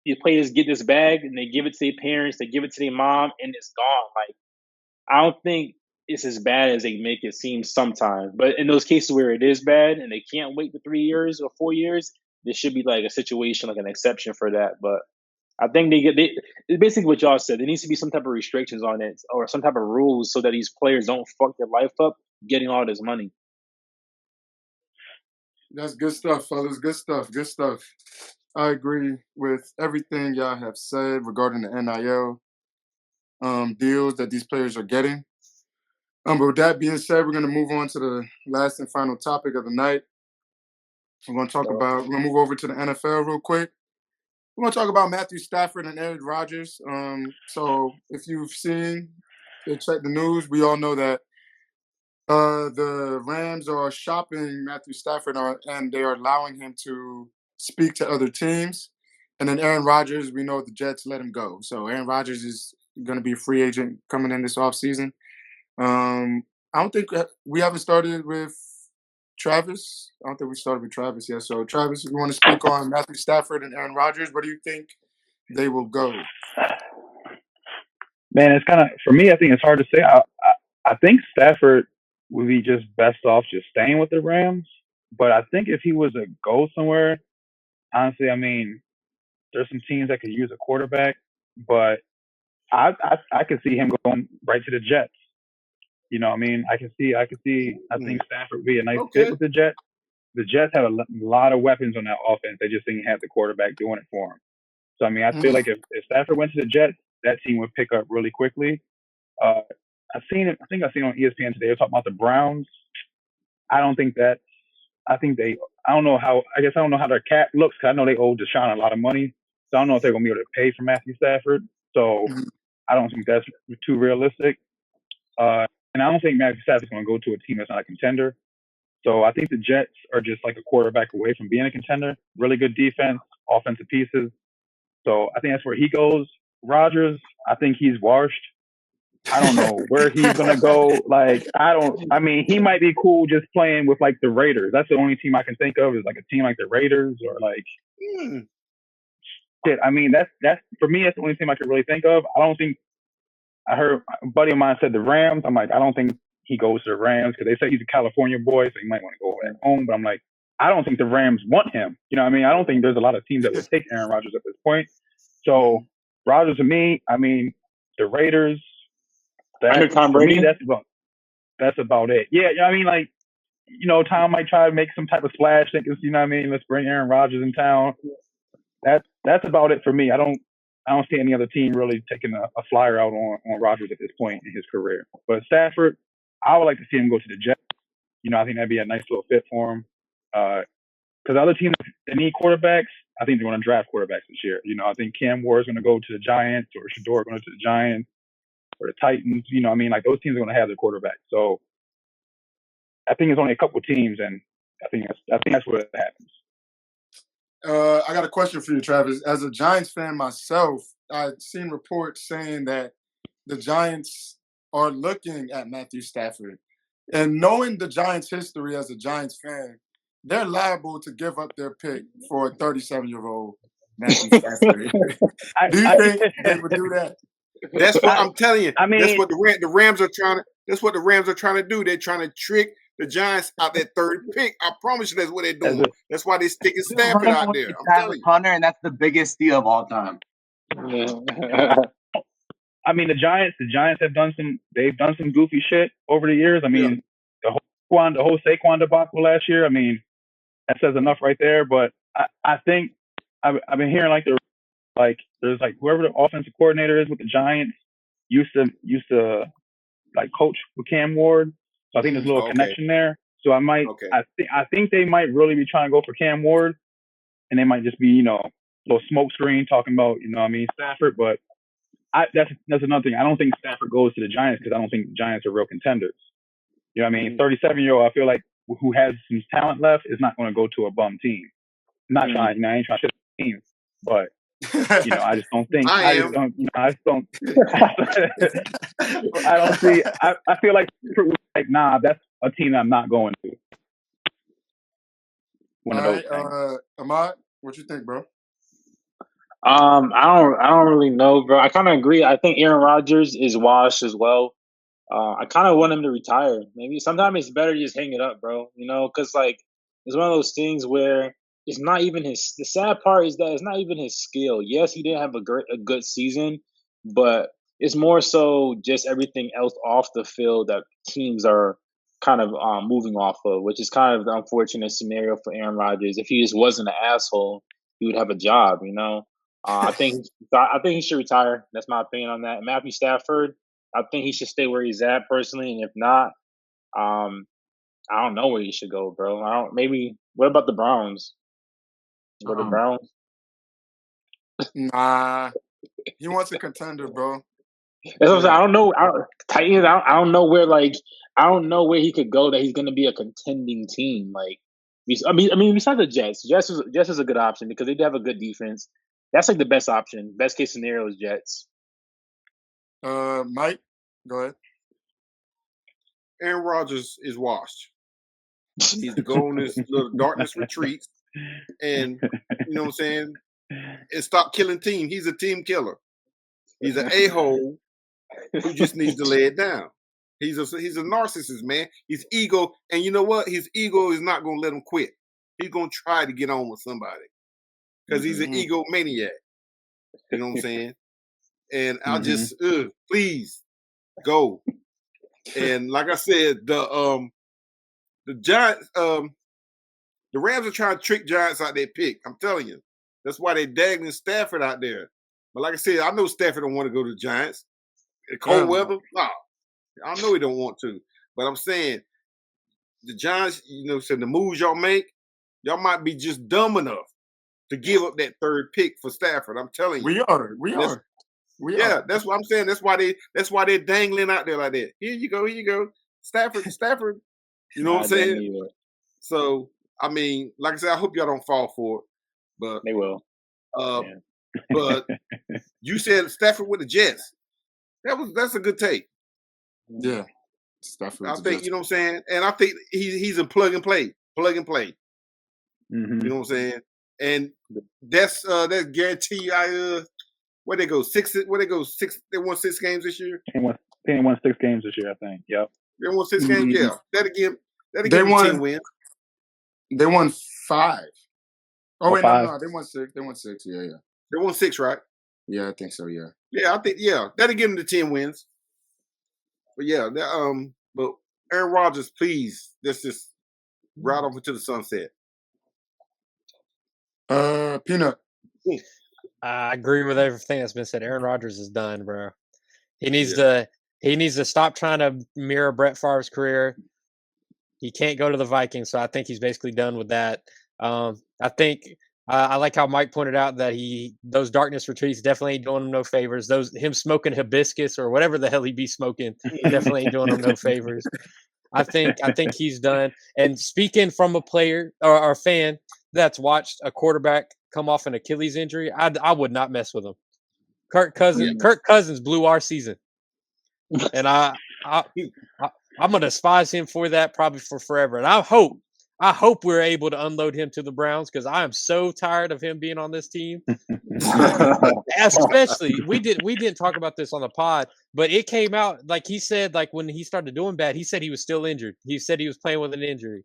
these players get this bag and they give it to their parents, they give it to their mom, and it's gone. Like I don't think it's as bad as they make it seem sometimes. But in those cases where it is bad and they can't wait the 3 years or 4 years, there should be like a situation, like an exception for that. But I think it's basically what y'all said. There needs to be some type of restrictions on it or some type of rules so that these players don't fuck their life up getting all this money. That's good stuff, fellas. Good stuff. Good stuff. I agree with everything y'all have said regarding the NIL deals that these players are getting. But with that being said, we're going to move on to the last and final topic of the night. We're going to move over to the NFL real quick. We're going to talk about Matthew Stafford and Aaron Rodgers. So if you've seen and checked the news, we all know that the Rams are shopping Matthew Stafford and they are allowing him to speak to other teams. And then Aaron Rodgers, we know the Jets let him go. So Aaron Rodgers is going to be a free agent coming in this offseason. I don't think we haven't started with Travis. I don't think we started with Travis yet. So Travis, if you want to speak on Matthew Stafford and Aaron Rodgers, where do you think they will go? Man, it's kind of, for me, I think it's hard to say. I think Stafford would be just best off just staying with the Rams. But I think if he was to go somewhere, honestly, I mean, there's some teams that could use a quarterback, but I could see him going right to the Jets. You know what I mean? I think Stafford would be a nice fit with the Jets. The Jets have a lot of weapons on that offense. They just didn't have the quarterback doing it for them. So, I mean, I feel like if Stafford went to the Jets, that team would pick up really quickly. I think I seen on ESPN today, they're talking about the Browns. I don't know how their cap looks, because I know they owe Deshaun a lot of money. So I don't know if they're going to be able to pay for Matthew Stafford. So I don't think that's too realistic. And I don't think Matthew Stafford's going to go to a team that's not a contender. So I think the Jets are just like a quarterback away from being a contender. Really good defense, offensive pieces. So I think that's where he goes. Rodgers, I think he's washed. I don't know where he's going to go. He might be cool just playing with like the Raiders. That's the only team I can think of is like a team like the Raiders or like shit. I mean, that's for me, that's the only team I could really think of. I heard a buddy of mine said the Rams. I'm like, I don't think he goes to the Rams because they say he's a California boy, so he might want to go at home. But I'm like, I don't think the Rams want him. You know what I mean? I don't think there's a lot of teams that would take Aaron Rodgers at this point. So Rodgers to me, I mean, the Raiders. Under Tom Brady? That's about it. Yeah, I mean, like, you know, Tom might try to make some type of splash, think, you know what I mean? Let's bring Aaron Rodgers in town. That's about it for me. I don't see any other team really taking a flyer out on Rodgers at this point in his career. But Stafford, I would like to see him go to the Jets. You know, I think that'd be a nice little fit for him. Because other teams that need quarterbacks, I think they're going to draft quarterbacks this year. You know, I think Cam Ward's going to go to the Giants, or Shador going to the Giants, or the Titans. You know, I mean, like those teams are going to have their quarterback. So I think it's only a couple teams, and I think that's where it happens. I got a question for you, Travis. As a Giants fan myself, I've seen reports saying that the Giants are looking at Matthew Stafford. And knowing the Giants' history as a Giants fan, they're liable to give up their pick for a 37-year-old Matthew Stafford. Do you think they would do that? That's what I'm telling you. I mean, that's what the Rams are trying to. That's what the Rams are trying to do. They're trying to trick the Giants out that third pick. I promise you, that's what they're doing. That's why they sticking Stafford out there. I'm telling you. Hunter, and that's the biggest deal of all time. I mean, the Giants have done some goofy shit over the years. I mean, the whole Saquon debacle last year. I mean, that says enough right there. But I think I've been hearing there's whoever the offensive coordinator is with the Giants used to like coach with Cam Ward. So I think there's a little connection there. So I think they might really be trying to go for Cam Ward, and they might just be, you know, a little smoke screen talking about, you know what I mean, Stafford. But that's another thing. I don't think Stafford goes to the Giants because I don't think the Giants are real contenders. You know what I mean? 37-year-old, I feel like who has some talent left is not going to go to a bum team. I'm not trying, you know, I ain't trying to shit the team, but you know, I just don't think. I don't see. I feel like nah, that's a team I'm not going to. One of those things. Ahmad, what you think, bro? I don't really know, bro. I kind of agree. I think Aaron Rodgers is washed as well. I kind of want him to retire. Maybe sometimes it's better to just hang it up, bro. You know, because like it's one of those things where it's not even his. The sad part is that it's not even his skill. Yes, he didn't have a good season, but it's more so just everything else off the field that teams are kind of moving off of, which is kind of the unfortunate scenario for Aaron Rodgers. If he just wasn't an asshole, he would have a job. You know, I think he should retire. That's my opinion on that. Matthew Stafford, I think he should stay where he's at personally, and if not, I don't know where he should go, bro. I don't. Maybe. What about the Browns? Go to the Browns. Nah, he wants a contender, bro. That's what I'm saying. I don't know. Titans. I don't know where. Like, I don't know where he could go that he's going to be a contending team. Like, I mean, besides the Jets, Jets is a good option because they do have a good defense. That's like the best option. Best case scenario is Jets. Mike, go ahead. Aaron Rodgers is washed. He needs to go on his little darkness retreat and, you know what I'm saying, and stop killing team. He's a team killer. He's an a-hole who just needs to lay it down. He's a narcissist, man. His ego, and you know what? His ego is not going to let him quit. He's going to try to get on with somebody because he's an egomaniac. You know what I'm saying? And I just, please go. And like I said, the Giants, the Rams are trying to trick Giants out their pick. I'm telling you, that's why they dagging Stafford out there. But like I said, I know Stafford don't want to go to the Giants. In cold weather, no, I know he don't want to. But I'm saying the Giants, you know, said the moves y'all make, y'all might be just dumb enough to give up that third pick for Stafford. I'm telling you, We are. That's what I'm saying. That's why they're dangling out there like that. Here you go, Stafford. You know what I'm saying? So I mean, like I said, I hope y'all don't fall for it, but they will. But you said Stafford with the Jets. That's a good take. Yeah, Stafford. I think you know what I'm saying, and I think he's a plug and play. Mm-hmm. You know what I'm saying, and that's guarantee. Where they go? Six. They won 6 games this year. They won 6 games this year, I think. Yep. They won 6 games. Yeah. That'll give them 10 wins. They won 5. Oh wait, 5. no, they won 6. They won 6. Yeah. They won 6, right? Yeah, I think so. Yeah. Yeah, I think that'll give them the 10 wins. But yeah, but Aaron Rodgers, please, let's just ride off into the sunset. Peanut. I agree with everything that's been said. Aaron Rodgers is done, bro. He needs to stop trying to mirror Brett Favre's career. He can't go to the Vikings, so I think he's basically done with that. I think I like how Mike pointed out that those darkness retreats definitely ain't doing him no favors. Him smoking hibiscus or whatever the hell he be smoking definitely ain't doing him no favors. I think he's done. And speaking from a player or a fan that's watched a quarterback come off an Achilles injury, I would not mess with him. Kirk Cousins blew our season, and I'm gonna despise him for that probably for forever. And I hope we're able to unload him to the Browns because I am so tired of him being on this team. Especially we didn't talk about this on the pod, but it came out like he said, like when he started doing bad, he said he was still injured. He said he was playing with an injury.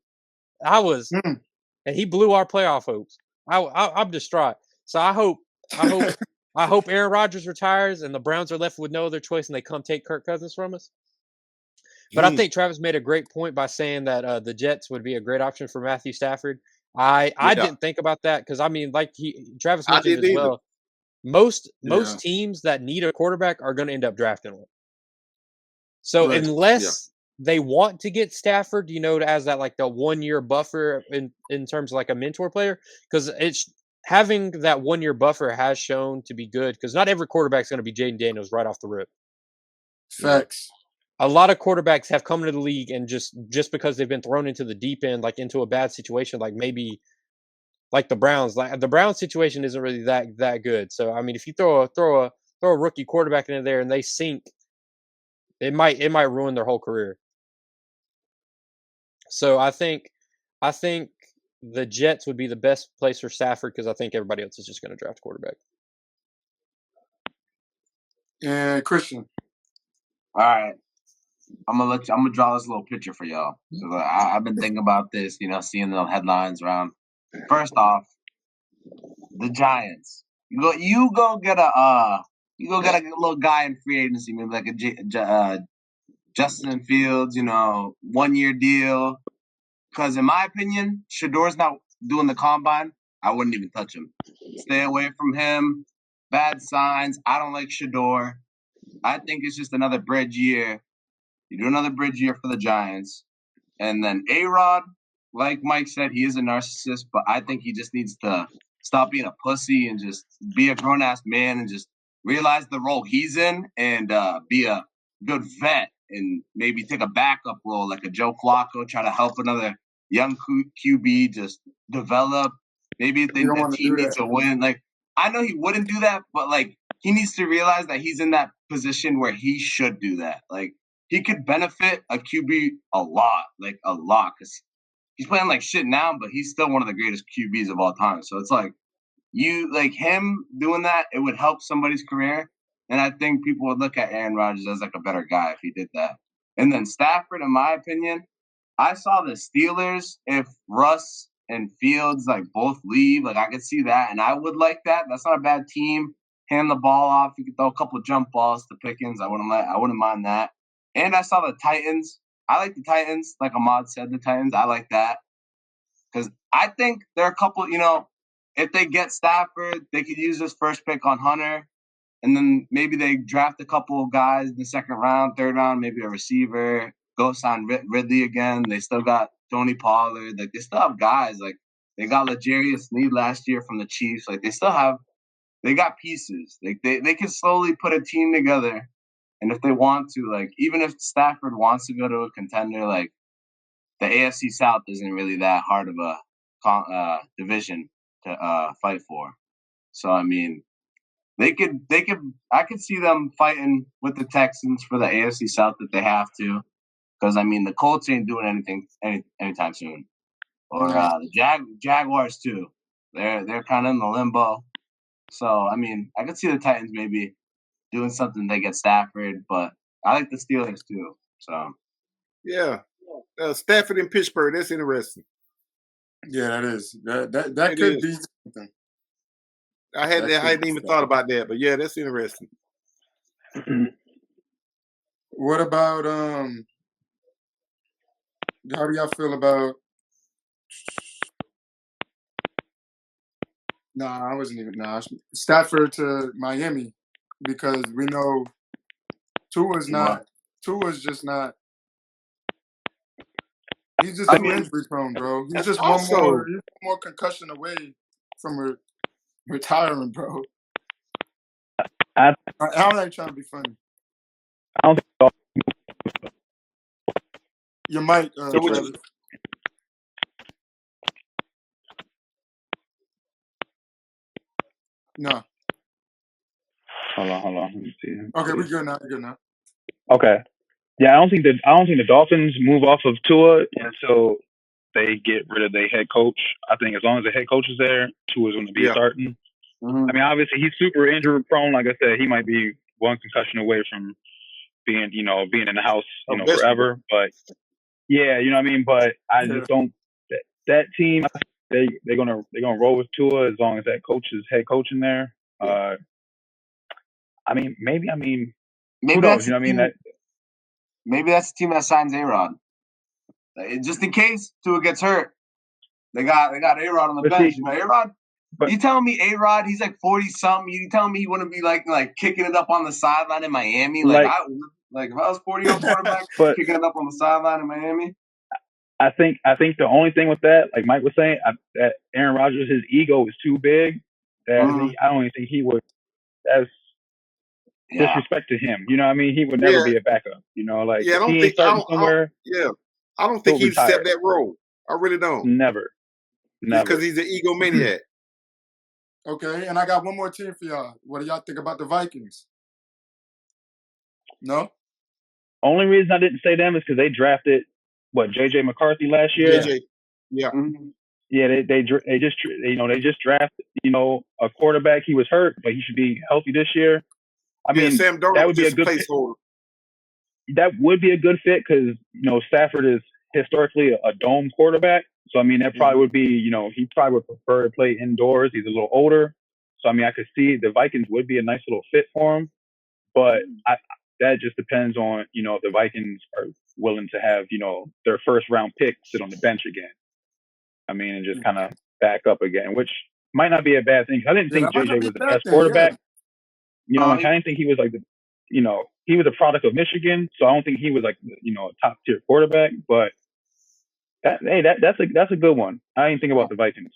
And he blew our playoff hopes. I'm distraught. So I hope Aaron Rodgers retires and the Browns are left with no other choice and they come take Kirk Cousins from us. But I think Travis made a great point by saying that the Jets would be a great option for Matthew Stafford. I didn't think about that because I mean, like Travis mentioned as well. Most teams that need a quarterback are going to end up drafting one. So unless they want to get Stafford, you know, as that like the 1-year buffer in terms of like a mentor player, because it's having that 1-year buffer has shown to be good because not every quarterback is going to be Jaden Daniels right off the rip. Facts. A lot of quarterbacks have come into the league and just because they've been thrown into the deep end, like into a bad situation, like maybe like the Browns. Like the Browns situation isn't really that good. So I mean, if you throw a rookie quarterback into there and they sink, it might ruin their whole career. So I think the Jets would be the best place for Stafford because I think everybody else is just going to draft a quarterback. And Christian. All right. I'm gonna draw this little picture for y'all. So I've been thinking about this, seeing the headlines around. First off, the Giants. You go get a little guy in free agency, maybe like a Justin Fields, 1 year deal. Because in my opinion, Shador's not doing the combine. I wouldn't even touch him. Stay away from him. Bad signs. I don't like Shador. I think it's just another bridge year. You do another bridge year for the Giants. And then A-Rod, like Mike said, he is a narcissist, but I think he just needs to stop being a pussy and just be a grown-ass man and just realize the role he's in and be a good vet and maybe take a backup role like a Joe Flacco, try to help another young QB just develop. Maybe if the team needs to win. Like, I know he wouldn't do that, but, like, he needs to realize that he's in that position where he should do that. Like, he could benefit a QB a lot, because he's playing like shit now, but he's still one of the greatest QBs of all time. So it's like, him doing that, it would help somebody's career. And I think people would look at Aaron Rodgers as like a better guy if he did that. And then Stafford, in my opinion, I saw the Steelers, if Russ and Fields like both leave, like I could see that. And I would like that. That's not a bad team. Hand the ball off. You could throw a couple of jump balls to Pickens. I wouldn't mind that. And I saw the Titans. I like the Titans. Like Ahmad said, the Titans. I like that. Because I think there are a couple, if they get Stafford, they could use this first pick on Hunter. And then maybe they draft a couple of guys in the second round, third round, maybe a receiver. Go sign Ridley again. They still got Tony Pollard. Like, they still have guys. Like, they got L'Jarius Sneed last year from the Chiefs. Like, they got pieces. Like, they can slowly put a team together. And if they want to, like, even if Stafford wants to go to a contender, like, the AFC South isn't really that hard of a division to fight for. So, I mean, I could see them fighting with the Texans for the AFC South if they have to. Because, I mean, the Colts ain't doing anything anytime soon. Or the Jaguars, too. They're kind of in the limbo. So, I mean, I could see the Titans maybe doing something to get Stafford, but I like the Steelers too. So, yeah, Stafford in Pittsburgh. That's interesting. Yeah, that is. That could be something. I hadn't even thought about that, but yeah, that's interesting. What about how do y'all feel about? I wasn't even. Stafford to Miami. Because we know Tua's just not. He's just too injury prone, bro. He's just one more concussion away from retiring, bro. I'm not trying to be funny. I don't think Your mic, No. Hold on. Let me see. Okay, we're good now. Okay. Yeah, I don't think the Dolphins move off of Tua until they get rid of their head coach. I think as long as the head coach is there, Tua's going to be starting. Mm-hmm. I mean, obviously he's super injury prone. Like I said, he might be one concussion away from being in the house, forever. But yeah, you know what I mean. But I just don't. That team, they're gonna roll with Tua as long as that head coach in there. I mean, maybe who knows? You know what I mean? Maybe that's the team that signs A-Rod. Just in case Tua gets hurt, they got A-Rod on the bench. A-Rod. You telling me A-Rod? He's like 40-something. You telling me he wouldn't be like kicking it up on the sideline in Miami? If I was 40-year-old quarterback kicking it up on the sideline in Miami. I think the only thing with that, like Mike was saying, that Aaron Rodgers, his ego is too big. That I don't even think he would. That's disrespect to him. You know what I mean? He would never be a backup. I don't think he'd accept that role. I really don't. Never. Because he's an egomaniac. Okay, and I got one more team for y'all. What do y'all think about the Vikings? No? Only reason I didn't say them is because they drafted JJ McCarthy last year. Yeah. Mm-hmm. Yeah, they just drafted a quarterback. He was hurt, but he should be healthy this year. I mean, Sam Darnold that would be a good placeholder. that would be a good fit because Stafford is historically a dome quarterback. So I mean, that probably would be he probably would prefer to play indoors. He's a little older, so I mean, I could see the Vikings would be a nice little fit for him. But that just depends on if the Vikings are willing to have their first round pick sit on the bench again. I mean, and just kind of back up again, which might not be a bad thing. I didn't think that might not JJ be was the a bad best thing, quarterback. yeah. I didn't think he was like he was a product of Michigan, so I don't think he was like a top tier quarterback. But that's a good one. I didn't think about the Vikings.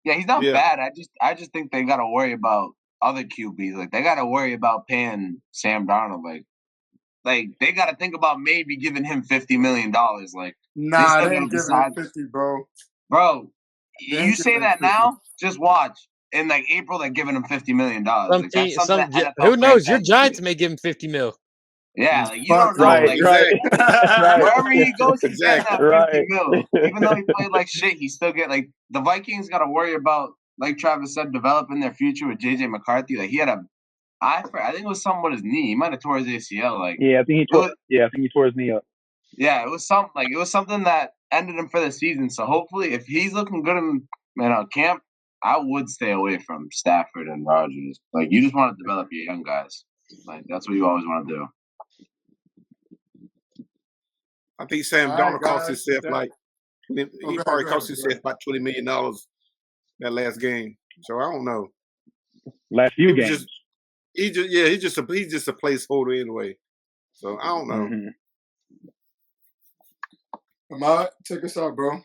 Yeah, he's not bad. I just think they gotta worry about other QBs. Like they gotta worry about paying Sam Darnold. Like they gotta think about maybe giving him $50 million. Like nah, they ain't giving him 50, bro. Bro, you say that now? Just watch. In like April, they're giving him $50 million. Like, that's something that NFL who knows? Your franchises Giants do. may give him $50 million. Yeah, like, you don't know. Right, like, right. wherever he goes, he's getting that $50 Right. million. Even though he played like shit, he still get like the Vikings got to worry about, like Travis said, developing their future with JJ McCarthy. Like he had I think it was something with his knee. He might have tore his ACL. Like I think he tore his knee up. Yeah, it was something that ended him for the season. So hopefully, if he's looking good in camp, I would stay away from Stafford and Rodgers. Like you just want to develop your young guys. Like that's what you always want to do. I think Sam Darnold cost himself he probably cost himself about $20 million that last game. So I don't know. Last few games. He's just a placeholder anyway. So I don't know. Ahmad, take us out, bro. All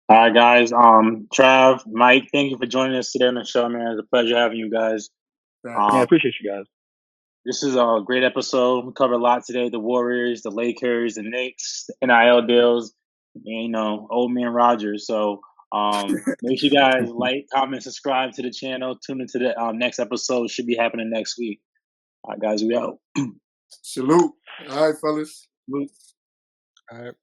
right, guys. Trav, Mike, thank you for joining us today on the show, man. It's a pleasure having you guys. I appreciate you guys. This is a great episode. We covered a lot today: the Warriors, the Lakers, the Knicks, the NIL deals, and old man Rodgers. So make sure you guys like, comment, subscribe to the channel. Tune into the next episode. Should be happening next week. All right, guys, we out. Salute. All right, fellas. Salute. All right.